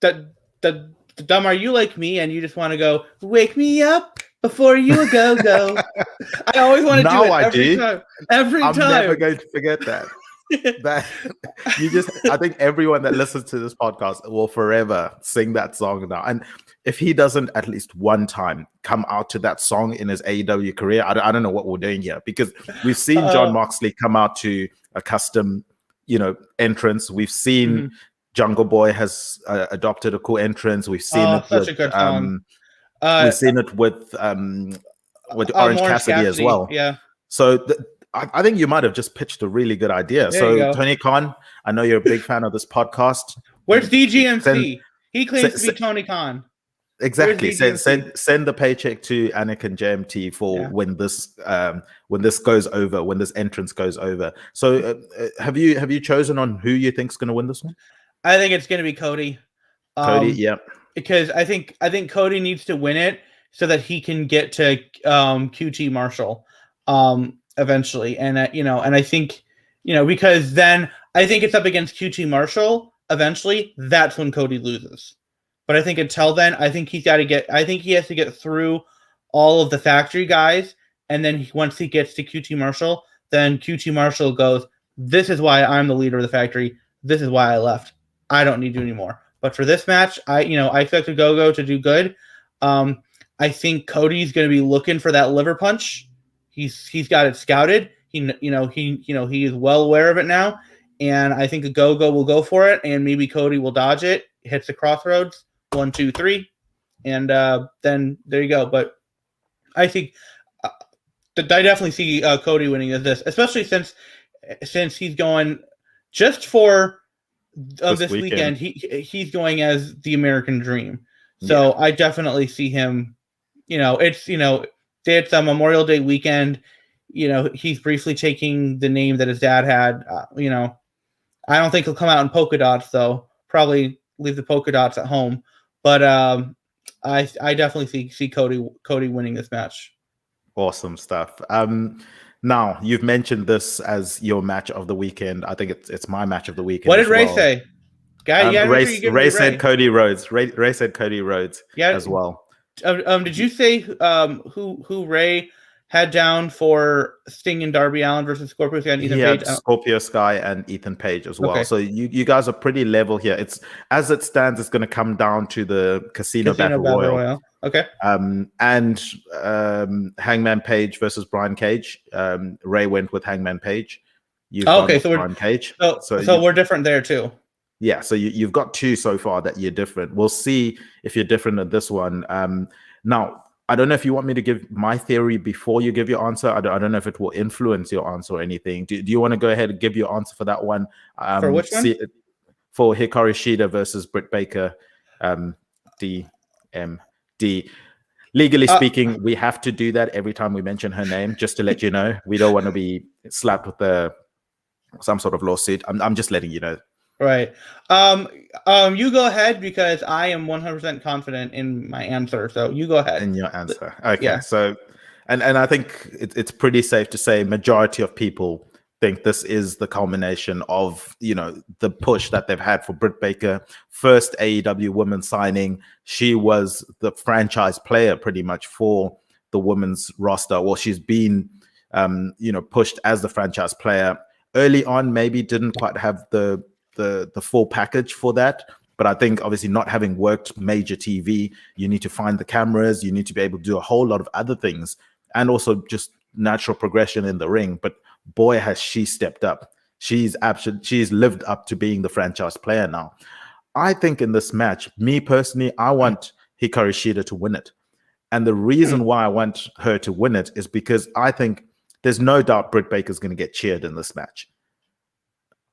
Dumb, are you like me and you just want to go, wake me up before you go? I always want to do it every time. I'm never going to forget that. I think everyone that listens to this podcast will forever sing that song now. And if he doesn't at least one time come out to that song in his AEW career, I don't know what we're doing here, because we've seen Jon Moxley come out to a custom, entrance. We've seen Jungle Boy has adopted a cool entrance. We've seen it with, we've seen it with Orange Cassidy as well. Yeah. So I think you might have just pitched a really good idea. So Tony Khan, I know you're a big fan of this podcast. Where's DGMC? He claims to be Tony Khan. Exactly. Send the paycheck to anakinjmt for when this goes over, when this entrance goes over. So have you chosen on who you think's going to win this one? I think it's going to be Cody. Because I think Cody needs to win it so that he can get to QT Marshall eventually, and and I think because then I think it's up against QT Marshall eventually. That's when Cody loses. But I think until then, I think he has to get through all of the factory guys, and then once he gets to QT Marshall, then QT Marshall goes, "This is why I'm the leader of the factory. This is why I left. I don't need you anymore." But for this match, I expect Ogogo to do good. I think Cody's going to be looking for that liver punch. He's got it scouted. He is well aware of it now, and I think Ogogo will go for it, and maybe Cody will dodge it. Hits the crossroads, 1, 2, 3, and then there you go. But I think I definitely see Cody winning this, especially since he's going. just for This weekend, he's going as the American Dream. So I definitely see him. It's a Memorial Day weekend. He's briefly taking the name that his dad had. I don't think he'll come out in polka dots though. Probably leave the polka dots at home. But I definitely see Cody winning this match. Awesome stuff. Now you've mentioned this as your match of the weekend. I think it's my match of the weekend. What did Ray say? Ray said Cody Rhodes. Ray said Cody Rhodes as well. Did you say who Ray had down for Sting and Darby Allin versus Scorpio Sky and Ethan Page? Scorpio Sky and Ethan Page as well. Okay. So you guys are pretty level here. It's as it stands, it's going to come down to the Casino Battle Royal. Okay. And Hangman Page versus Brian Cage. Ray went with Hangman Page. Okay, so Brian Cage. So we're different there too. Yeah, so you've got two so far that you're different. We'll see if you're different at this one. Now, I don't know if you want me to give my theory before you give your answer. I don't know if it will influence your answer or anything. Do you want to go ahead and give your answer for that one? For which one? For Hikaru Shida versus Britt Baker, DMD. Legally speaking, we have to do that every time we mention her name, just to let you know. We don't want to be slapped with some sort of lawsuit. I'm just letting you know. Right. You go ahead because I am 100% confident in my answer. So you go ahead. In your answer. Okay. Yeah. So, and I think it's pretty safe to say majority of people think this is the culmination of, the push that they've had for Britt Baker. First AEW woman signing. She was the franchise player pretty much for the women's roster. Well, she's been, pushed as the franchise player. Early on, maybe didn't quite have the full package for that. But I think obviously not having worked major TV, you need to find the cameras, you need to be able to do a whole lot of other things, and also just natural progression in the ring. But boy, has she stepped up. She's lived up to being the franchise player now. I think in this match, me personally, I want Hikaru Shida to win it. And the reason why I want her to win it is because I think there's no doubt Britt Baker's going to get cheered in this match.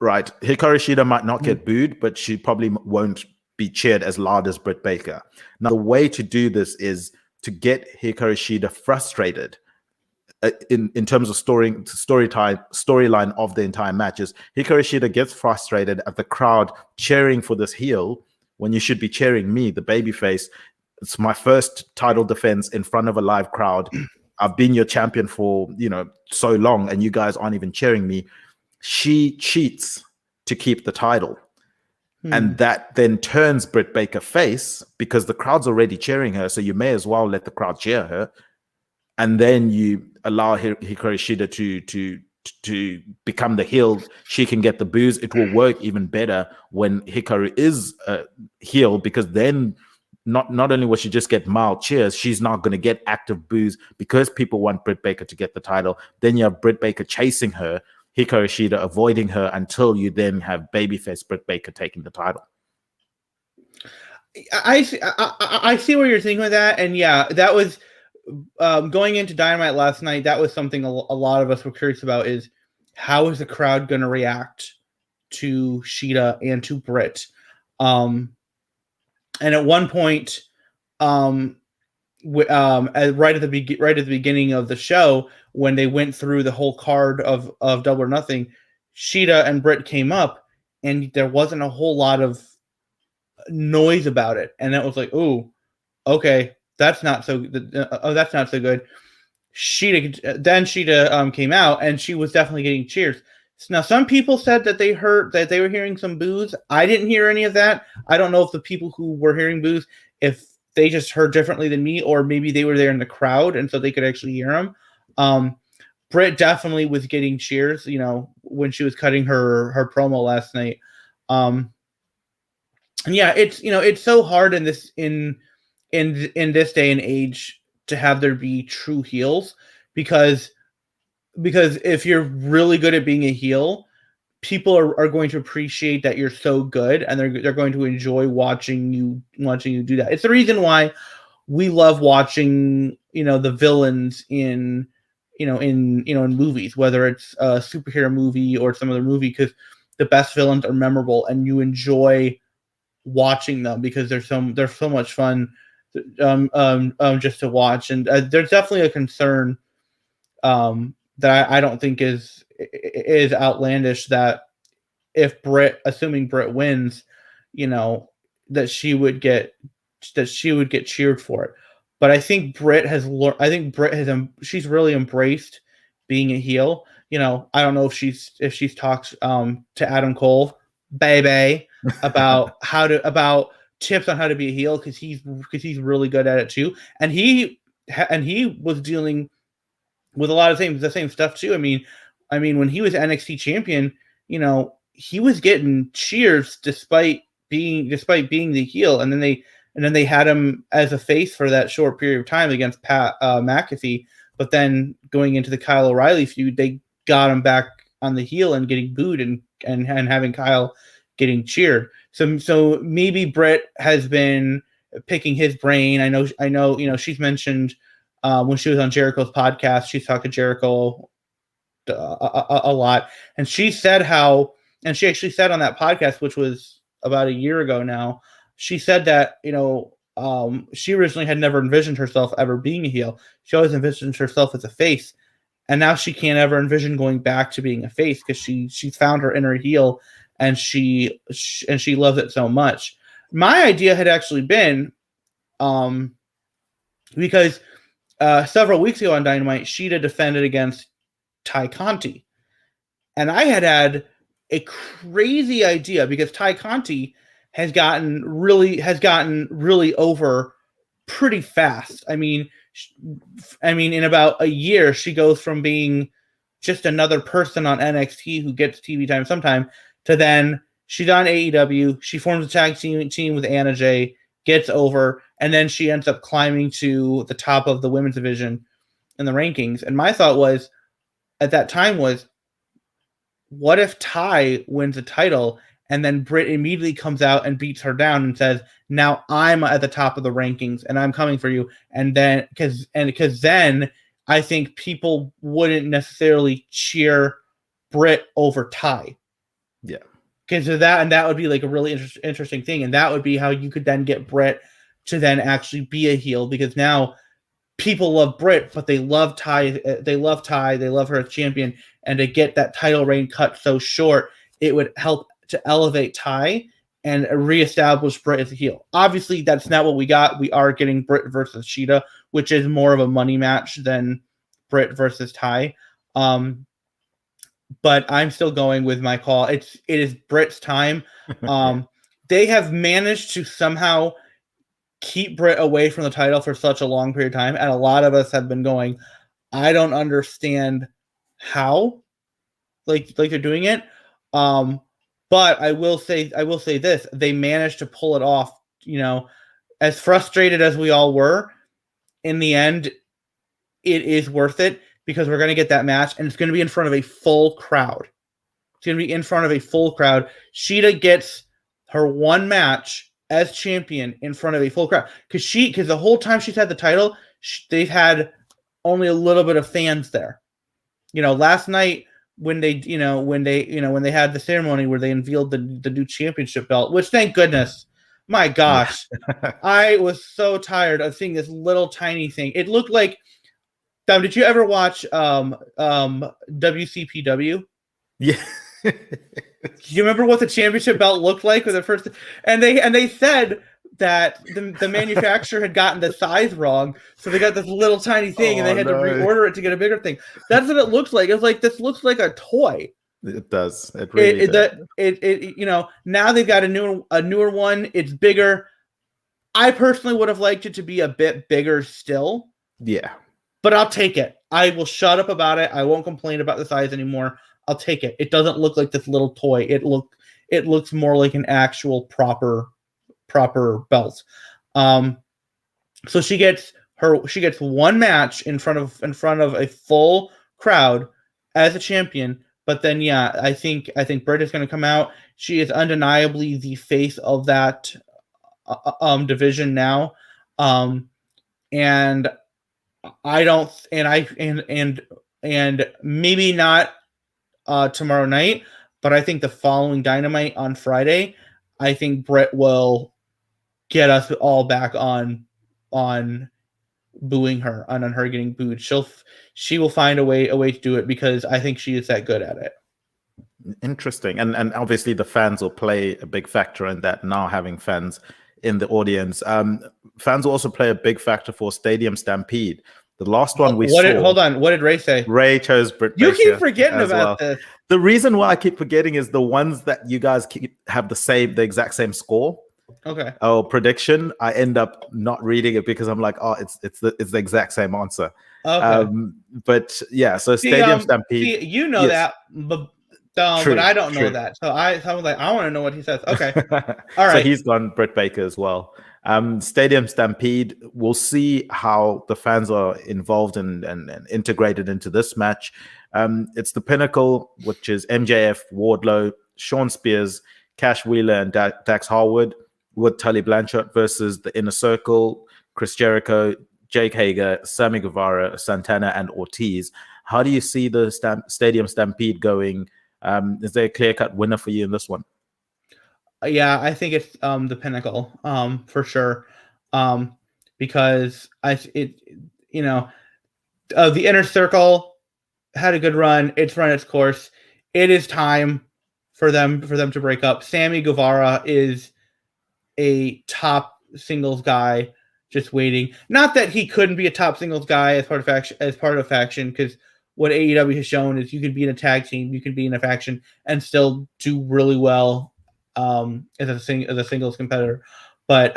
Right. Hikaru Shida might not get booed, but she probably won't be cheered as loud as Britt Baker. Now, the way to do this is to get Hikaru Shida frustrated in terms of storyline of the entire matches. Hikaru Shida gets frustrated at the crowd cheering for this heel when you should be cheering me, the babyface. It's my first title defense in front of a live crowd. I've been your champion for, so long, and you guys aren't even cheering me. She cheats to keep the title. And that then turns Britt Baker face because the crowd's already cheering her. So you may as well let the crowd cheer her. And then you allow Hikaru Shida to become the heel. She can get the boos. It will work even better when Hikaru is a heel, because then not only will she just get mild cheers, she's not going to get active boos because people want Britt Baker to get the title. Then you have Britt Baker chasing her, Hikaru Shida avoiding her, until you then have babyface Britt Baker taking the title. I see where you're thinking with that, and yeah, that was going into Dynamite last night. That was something a lot of us were curious about: is how is the crowd going to react to Shida and to Britt? And at one point, right at the beginning of the show, when they went through the whole card of Double or Nothing, Shida and Britt came up, and there wasn't a whole lot of noise about it, and it was like, oh, okay, that's not so good. Shida came out, and she was definitely getting cheers. Now, some people said that they were hearing some boos. I didn't hear any of that. I don't know if the people who were hearing boos, if they just heard differently than me, or maybe they were there in the crowd and so they could actually hear them. Britt definitely was getting cheers, when she was cutting her promo last night. And yeah, it's so hard in this day and age to have there be true heels, because if you're really good at being a heel, people are going to appreciate that you're so good, and they're going to enjoy watching you do that. It's the reason why we love watching, the villains in movies, whether it's a superhero movie or some other movie, because the best villains are memorable and you enjoy watching them because they're so much fun just to watch. And there's definitely a concern that I don't think is outlandish that if assuming Britt wins, that she would get cheered for it. But I think Britt has she's really embraced being a heel. I don't know if she's talked to Adam Cole, baby, about about tips on how to be a heel because he's really good at it too, and he was dealing with a lot of the same stuff too. I mean, when he was NXT champion, he was getting cheers despite being the heel, and then they had him as a face for that short period of time against Pat McAfee. But then going into the Kyle O'Reilly feud, they got him back on the heel and getting booed and having Kyle getting cheered. So maybe Britt has been picking his brain. I know. She's mentioned when she was on Jericho's podcast, she's talked to Jericho a lot, and she said she actually said on that podcast, which was about a year ago now, she said that she originally had never envisioned herself ever being a heel. She always envisioned herself as a face, and now she can't ever envision going back to being a face because she's found her inner heel, and she loves it so much. My idea had actually been because several weeks ago on Dynamite, Sheeta defended against Ty Conti, and I had a crazy idea because Ty Conti has gotten really over pretty fast. I mean, in about a year, she goes from being just another person on NXT who gets TV time sometime to then she's on AEW. She forms a tag team with Anna Jay, gets over, and then she ends up climbing to the top of the women's division in the rankings. And my thought was, at that time, was, what if Ty wins a title and then Britt immediately comes out and beats her down and says, now I'm at the top of the rankings and I'm coming for you. And then because then I think people wouldn't necessarily cheer Britt over Ty. Yeah. Because of that, and that would be like a really interesting thing. And that would be how you could then get Britt to then actually be a heel, because now people love Britt, but they love Ty. They love her as champion. And to get that title reign cut so short, it would help to elevate Ty and reestablish Britt as a heel. Obviously, that's not what we got. We are getting Britt versus Sheeta, which is more of a money match than Britt versus Ty. But I'm still going with my call. It is Britt's time. They have managed to somehow keep Britt away from the title for such a long period of time, and a lot of us have been going, I don't understand how like they're doing it. But I will say this, they managed to pull it off. As frustrated as we all were, in the end, it is worth it because we're going to get that match, and it's going to be in front of a full crowd. It's going to be in front of a full crowd. Sheeta gets her one match as champion in front of a full crowd because the whole time she's had the title, they've had only a little bit of fans there. Last night when they had the ceremony where they unveiled the new championship belt, which thank goodness, my gosh, yeah. I was so tired of seeing this little tiny thing. It looked like, did you ever watch WCPW? Yeah. You remember what the championship belt looked like with the first? And they said that the manufacturer had gotten the size wrong, so they got this little tiny thing, and they had to reorder it to get a bigger thing. That's what it looks like. It's like, this looks like a toy. It does. It really does. Now they've got a newer one. It's bigger. I personally would have liked it to be a bit bigger still. Yeah. But I'll take it. I will shut up about it. I won't complain about the size anymore. I'll take it. It doesn't look like this little toy. It looks more like an actual proper belt. So she gets one match in front of a full crowd as a champion. But then, yeah, I think Britt is going to come out. She is undeniably the face of that division now. And I don't, and maybe not tomorrow night, But I think the following Dynamite on Friday, I think Britt will get us all back on booing her, on her getting booed. She will find a way to do it because I think she is that good at it. Interesting. And obviously the fans will play a big factor in that, now having fans in the audience. Fans will also play a big factor for Stadium Stampede. The last one we saw. Hold on. What did Ray say? Ray chose Britt Baker. You keep forgetting about this. The reason why I keep forgetting is the ones that you guys have the exact same score. Okay. Oh, prediction. I end up not reading it because I'm like, oh, it's the exact same answer. Okay. But yeah, so Stadium Stampede. You know that, but I don't know that. So I was like, I want to know what he says. Okay. All right. So he's gone Britt Baker as well. Stadium Stampede, we'll see how the fans are involved and integrated into this match. It's the Pinnacle, which is MJF, Wardlow, Shawn Spears, Cash Wheeler, and Dax Harwood, with Tully Blanchard versus the Inner Circle, Chris Jericho, Jake Hager, Sammy Guevara, Santana, and Ortiz. How do you see the Stadium Stampede going? Is there a clear-cut winner for you in this one? Yeah, I think it's the Pinnacle for sure, because the Inner Circle had a good run. It's run its course. It is time for them to break up. Sammy Guevara is a top singles guy just waiting. Not that he couldn't be a top singles guy as part of faction, because what AEW has shown is you can be in a tag team, you can be in a faction, and still do really well as a singles competitor. But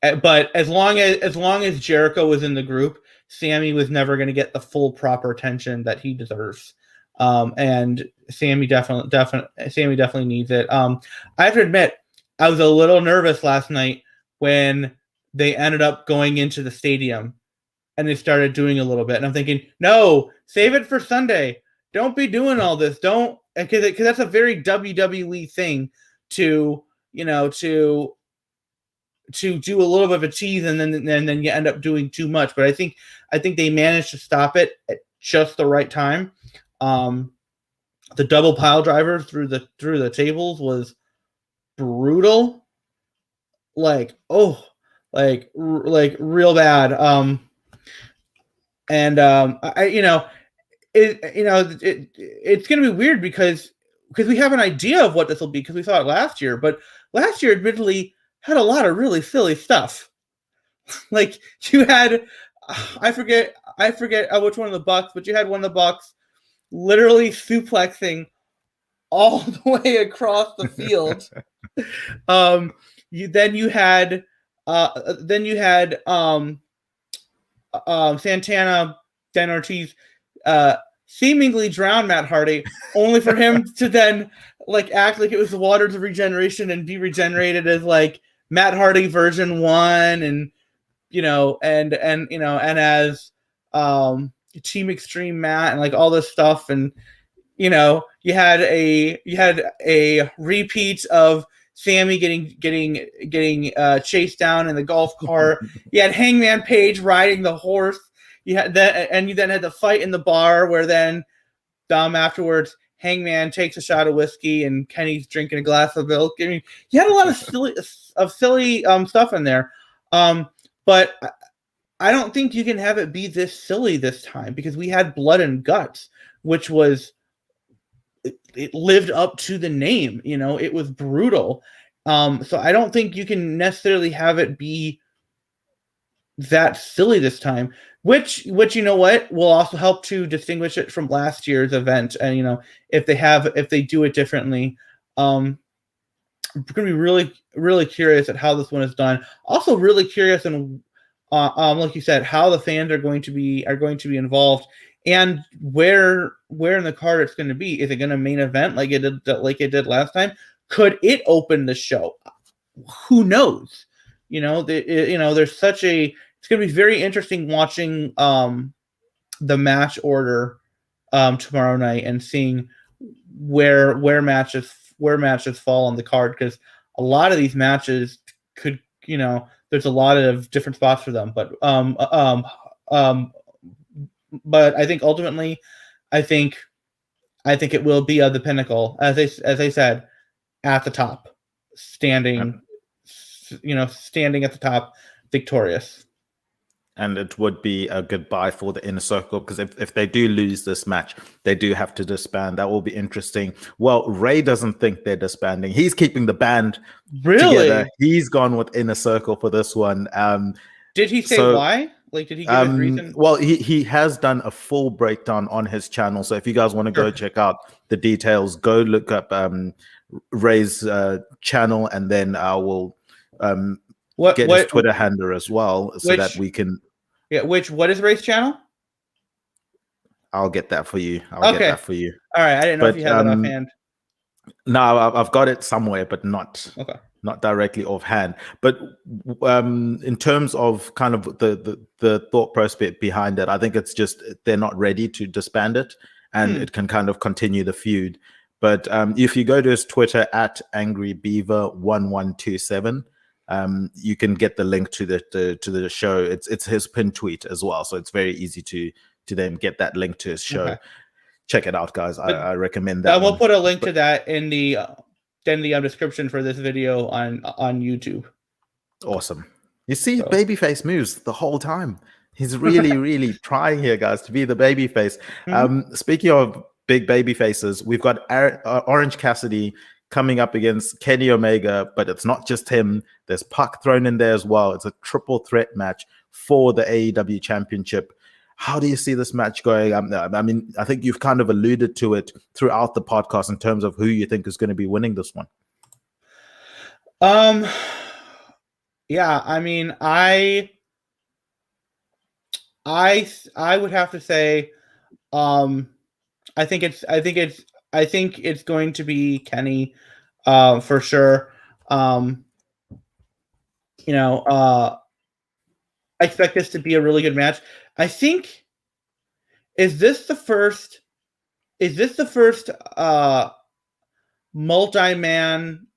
as long as Jericho was in the group, Sammy was never going to get the full proper attention that he deserves. And Sammy definitely needs it. I have to admit, I was a little nervous last night when they ended up going into the stadium and they started doing a little bit. And I'm thinking, no, save it for Sunday. Don't be doing all this. Don't, because that's a very WWE thing to do a little bit of a tease and then you end up doing too much. But I think they managed to stop it at just the right time. The double pile driver through the tables was brutal, like real bad. It's gonna be weird because we have an idea of what this will be because we saw it last year, but last year admittedly had a lot of really silly stuff. Like you had, I forget which one of the Bucks, but you had one of the Bucks literally suplexing all the way across the field. You had Santana, Dan Ortiz, seemingly drown Matt Hardy, only for him to then act like it was the waters of regeneration and be regenerated as Matt Hardy version 1, and as Team Extreme Matt and all this stuff, and you had a repeat of Sammy getting chased down in the golf cart. You had Hangman Page riding the horse. You then had the fight in the bar where then afterwards Hangman takes a shot of whiskey and Kenny's drinking a glass of milk. I mean, you had a lot of silly stuff in there. But I don't think you can have it be this silly this time because we had Blood and Guts, which was it lived up to the name. It was brutal. So I don't think you can necessarily have it be that silly this time, which will also help to distinguish it from last year's event. And if they do it differently, I'm gonna be really, really curious at how this one is done. Also really curious and like you said, how the fans are going to be involved and where in the card it's going to be. Is it going to main event like it did last time? Could it open the show? Who knows? There's such a. It's going to be very interesting watching the match order tomorrow night and seeing where matches fall on the card, because a lot of these matches could there's a lot of different spots for them, but I think ultimately I I think it will be of the pinnacle, as they said, at the top, standing at the top, victorious. And it would be a goodbye for the Inner Circle, because if they do lose this match, they do have to disband. That will be interesting. Well, Ray doesn't think they're disbanding. He's keeping the band together. He's gone with Inner Circle for this one. Did he say why? Like, did he give his reason? Well, he has done a full breakdown on his channel. So if you guys want to go check out the details, go look up Ray's channel, and then I will get his Twitter handle as well, so that we can. Yeah, what is Ray's channel? I'll get that for you. Get that for you. All right, I didn't know if you had it offhand. No, I've got it somewhere, but not directly offhand. But in terms of kind of the thought process behind it, I think it's just they're not ready to disband it, and it can kind of continue the feud. But if you go to his Twitter at angrybeaver1127, you can get the link to the show. It's his pinned tweet as well, so it's very easy to then get that link to his show. Okay. Check it out, guys. I recommend that. We'll put a link to that in the description for this video on YouTube. Awesome. You see, babyface moves the whole time. He's really, really trying here, guys, to be the babyface. Speaking of big babyfaces, we've got Orange Cassidy coming up against Kenny Omega, but it's not just him. There's Puck thrown in there as well. It's a triple threat match for the AEW Championship. How do you see this match going? I mean, I think you've kind of alluded to it throughout the podcast in terms of who you think is going to be winning this one. Yeah, I mean, I would have to say, I think it's going to be Kenny, for sure. I expect this to be a really good match. I think, is this the first multi-man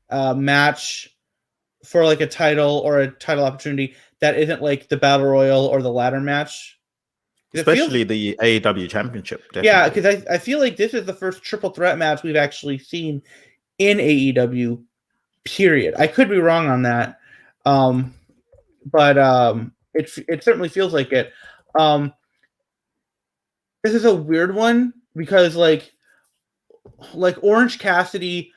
match for like a title or a title opportunity that isn't like the Battle Royal or the ladder match? Especially the AEW Championship. Definitely. Yeah, because I feel like this is the first triple threat match we've actually seen in AEW, period. I could be wrong on that. But it certainly feels like it. This is a weird one because like Orange Cassidy,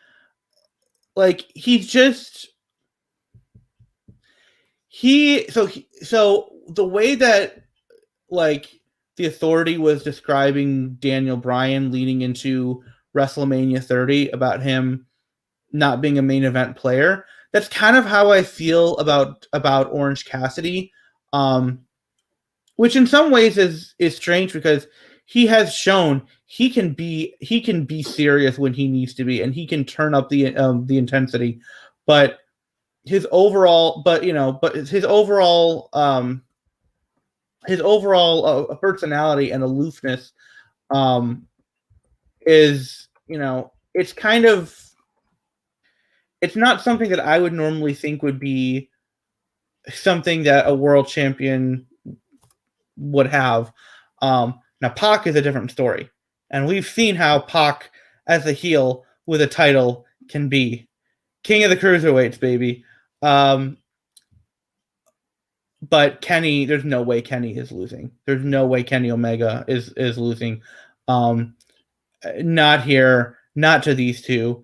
like so the way that like the Authority was describing Daniel Bryan leading into WrestleMania 30 about him not being a main event player, that's kind of how I feel about Orange Cassidy, which in some ways is strange because he has shown he can be serious when he needs to be, and he can turn up the intensity, but his overall personality and aloofness is, it's kind of, it's not something that I would normally think would be something that a world champion would have. Now, Pac is a different story. And we've seen how Pac, as a heel with a title, can be. King of the Cruiserweights, baby. But Kenny, there's no way Kenny is losing. There's no way Kenny Omega is losing. Not here, not to these two.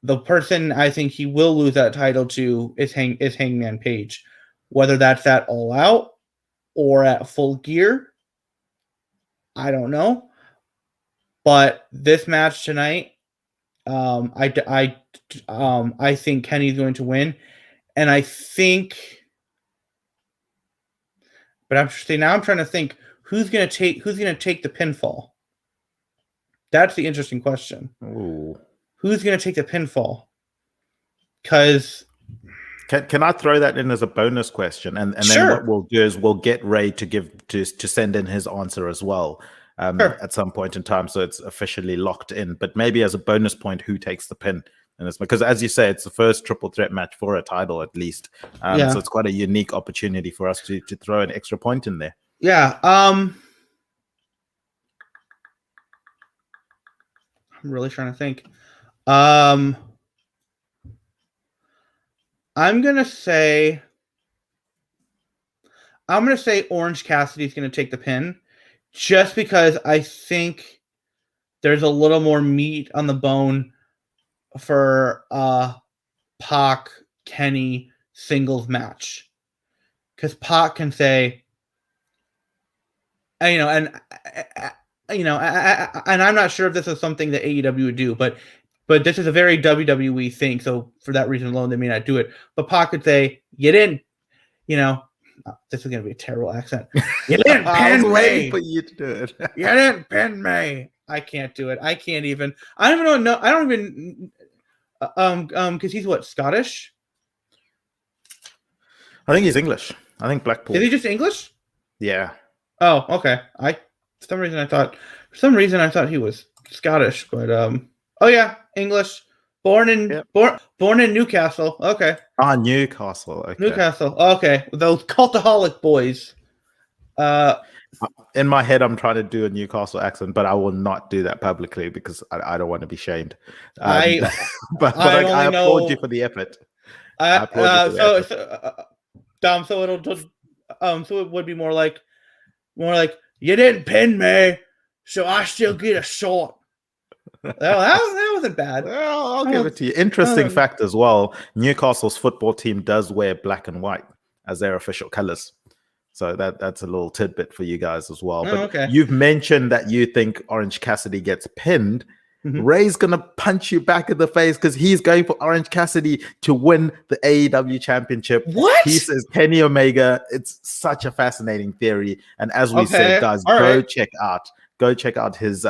The person I think he will lose that title to is Hangman Page. Whether that's at All Out or at Full Gear, I don't know. But this match tonight, I think Kenny's going to win, and I think. But I'm trying to think who's going to take the pinfall. That's the interesting question. Ooh. Who's going to take the pinfall? Because can I throw that in as a bonus question, and sure. Then what we'll do is we'll get Ray to send in his answer as well at some point in time, so it's officially locked in. But maybe as a bonus point, who takes the pin? And it's because, as you say, it's the first triple threat match for a title, at least. So it's quite a unique opportunity for us to throw an extra point in there. Yeah. I'm really trying to think. I'm gonna say Orange Cassidy's gonna take the pin, just because I think there's a little more meat on the bone for Pac Kenny singles match, because Pac can say, and I'm not sure if this is something that AEW would do, but this is a very WWE thing, so for that reason alone, they may not do it. But Pac could say, "You didn't, this is going to be a terrible accent. You didn't I was pin waiting me. for you to do it. You didn't pin me." I can't do it. I can't even. I don't even know. I don't even. Because he's what, Scottish? I think he's English. I think Blackpool. Is he just English? Yeah. Oh, okay. For some reason I thought he was Scottish, but oh yeah, English. Born in Newcastle. Okay. Newcastle. Okay. Newcastle. Okay. Those cultaholic boys. In my head, I'm trying to do a Newcastle accent, but I will not do that publicly because I don't want to be shamed. But I applaud you for the effort. So it would be more like you didn't pin me, so I still get a shot. That wasn't bad. Well, I'll give it to you. Interesting fact as well. Newcastle's football team does wear black and white as their official colors. So that's a little tidbit for you guys as well. But okay. You've mentioned that you think Orange Cassidy gets pinned. Mm-hmm. Ray's going to punch you back in the face because he's going for Orange Cassidy to win the AEW championship. What? He says Kenny Omega. It's such a fascinating theory. And as we said, guys, check out his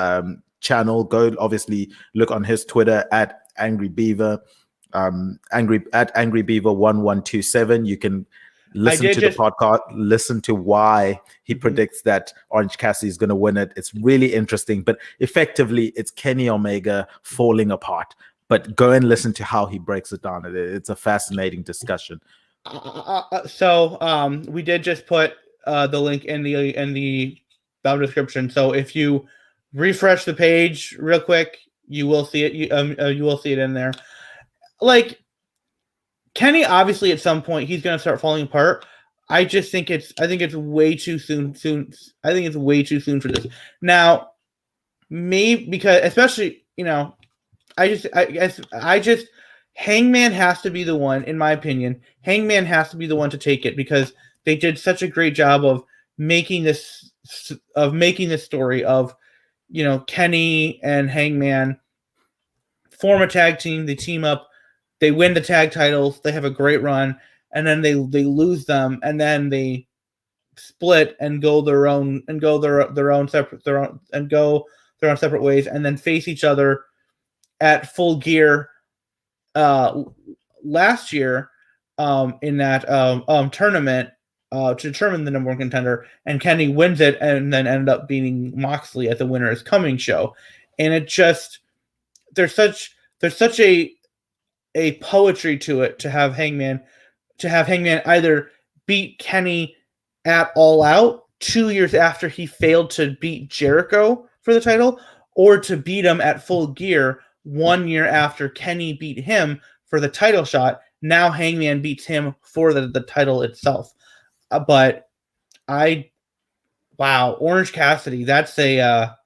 channel. Go obviously look on his Twitter at Angry Beaver, Angry Beaver 1127. You can listen to the podcast, listen to why he predicts that Orange Cassidy is going to win it. It's really interesting, but effectively it's Kenny Omega falling apart. But go and listen to how he breaks it down. It's a fascinating discussion. So we did just put the link in the description. So if you refresh the page real quick, you will see it. You will see it in there. Like, Kenny, obviously, at some point he's going to start falling apart. I think it's way too soon. I think it's way too soon for this. Now, maybe because, especially, I just Hangman has to be the one, in my opinion. Hangman has to be the one to take it because they did such a great job of making this story of, Kenny and Hangman form a tag team. They team up. They win the tag titles. They have a great run, and then they lose them, and then they split and go their own separate ways, and then face each other at Full Gear last year in that tournament to determine the number one contender, and Kenny wins it, and then ended up beating Moxley at the Winter is Coming show, and it just there's such a poetry to it to have Hangman either beat Kenny at All Out 2 years after he failed to beat Jericho for the title, or to beat him at Full Gear 1 year after Kenny beat him for the title shot. Now Hangman beats him for the title itself. But Orange Cassidy, that's a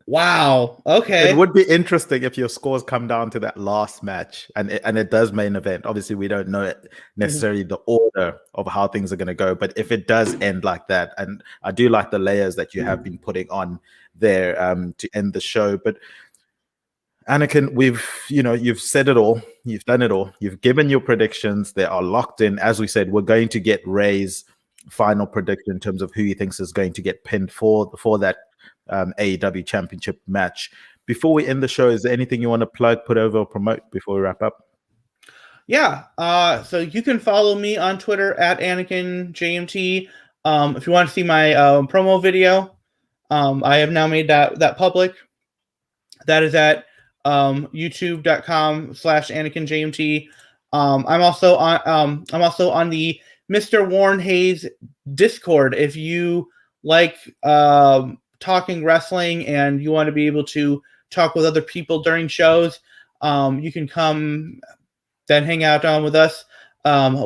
wow. Okay. It would be interesting if your scores come down to that last match and it does main event. Obviously, we don't know necessarily the order of how things are going to go, but if it does end like that, and I do like the layers that you have been putting on there to end the show. But Anakin, you've said it all, you've done it all, you've given your predictions, they are locked in. As we said, we're going to get Ray's final prediction in terms of who he thinks is going to get pinned for that AEW championship match. Before we end the show, is there anything you want to plug, put over, or promote before we wrap up? Yeah. So you can follow me on Twitter at anakinjmt. If you want to see my promo video, I have now made that public. That is at youtube.com/anakinjmt. I'm also on the Mr. Warren Hayes Discord. If you like talking wrestling and you want to be able to talk with other people during shows. You can come then hang out with us.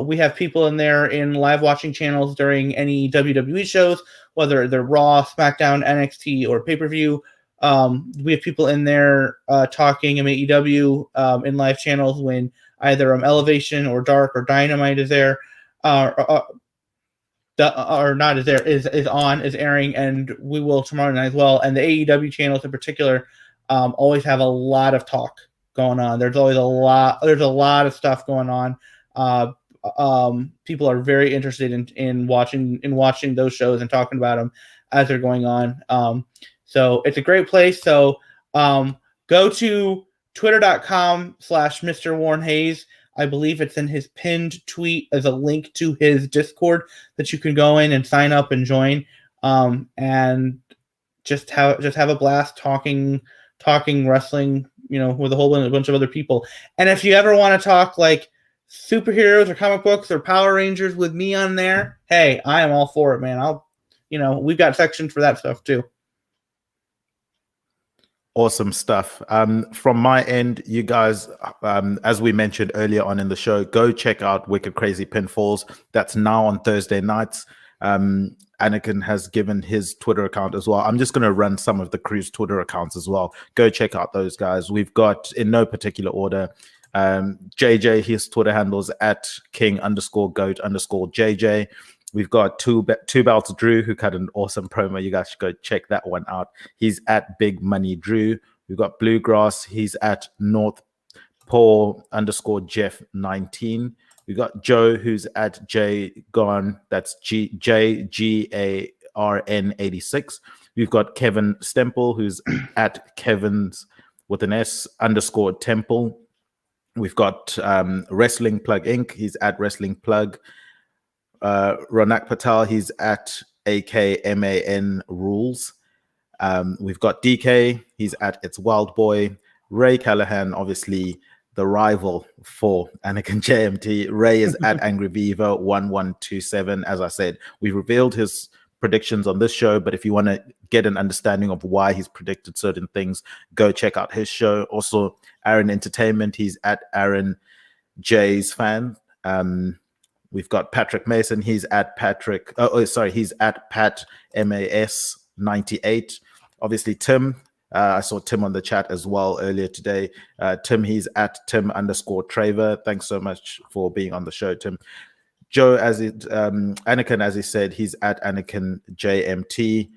We have people in there in live watching channels during any WWE shows, whether they're Raw, SmackDown, NXT, or pay-per-view. We have people in there talking AEW in live channels when either Elevation or Dark or Dynamite is there, or not is there, is airing, and we will tomorrow night as well. And the AEW channels in particular always have a lot of talk going on. There's always a lot of stuff going on. People are very interested in watching those shows and talking about them as they're going on. So it's a great place. So go to twitter.com/Mr. Warren Hayes. I believe it's in his pinned tweet as a link to his Discord that you can go in and sign up and join, and just have a blast talking wrestling, with a whole bunch of other people. And if you ever want to talk like superheroes or comic books or Power Rangers with me on there, hey, I am all for it, man. We've got sections for that stuff too. Awesome stuff. From my end, you guys, as we mentioned earlier on in the show, go check out Wicked Crazy Pinfalls. That's now on Thursday nights. Anakin has given his Twitter account as well. I'm just going to run some of the crew's Twitter accounts as well. Go check out those guys. We've got, in no particular order, JJ, his Twitter handles at king_goat_JJ. We've got two belts Drew, who cut an awesome promo. You guys should go check that one out. He's at Big Money Drew. We've got Bluegrass. He's at North Paul _Jeff19. We've got Joe, who's at JGarn. That's JGARN86. We've got Kevin Stemple, who's at Kevin's with an S _Temple. We've got Wrestling Plug Inc. He's at Wrestling Plug. Ronak Patel, he's at AKMAN Rules. We've got DK, he's at It's Wild Boy. Ray Callahan, obviously the rival for anakinjmt. Ray is at Angry Beaver 1127. As I said, we revealed his predictions on this show, but if you want to get an understanding of why he's predicted certain things, go check out his show. Also, Aaron Entertainment, he's at Aaron J's Fan. We've got Patrick Mason. He's at he's at Pat MAS 98. Obviously, Tim. I saw Tim on the chat as well earlier today. Tim, he's at Tim_Traver. Thanks so much for being on the show, Tim. Joe, Anakin, as he said, he's at Anakin JMT.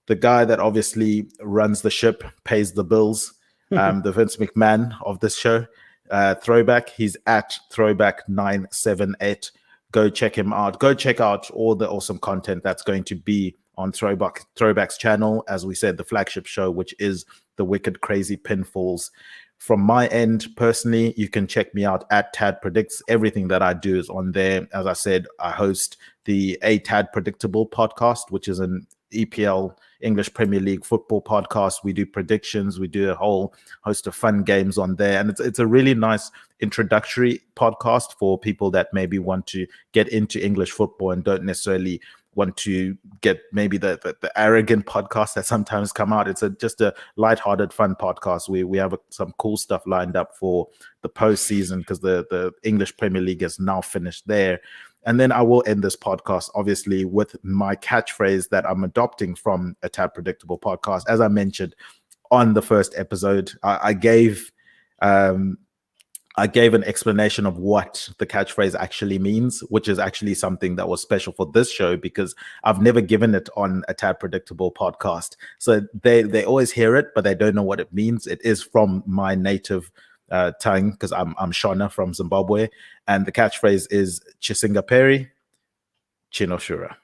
The guy that obviously runs the ship, pays the bills, the Vince McMahon of this show. Throwback, he's at Throwback978. Go check him out. Go check out all the awesome content that's going to be on Throwback's channel. As we said, the flagship show, which is the Wicked Crazy Pinfalls. From my end, personally, you can check me out at Tad Predicts. Everything that I do is on there. As I said, I host the A Tad Predictable podcast, which is an EPL, English Premier League football podcast. We do predictions. We do a whole host of fun games on there. And it's a really nice introductory podcast for people that maybe want to get into English football and don't necessarily want to get maybe the arrogant podcasts that sometimes come out. It's just a lighthearted, fun podcast. We have some cool stuff lined up for the postseason because the English Premier League is now finished there. And then I will end this podcast, obviously, with my catchphrase that I'm adopting from a Tad Predictable podcast. As I mentioned on the first episode, I gave an explanation of what the catchphrase actually means, which is actually something that was special for this show because I've never given it on a Tad Predictable podcast. So they always hear it, but they don't know what it means. It is from my native tongue because I'm Shona from Zimbabwe, and the catchphrase is Chisinga Peri, Chinoshura.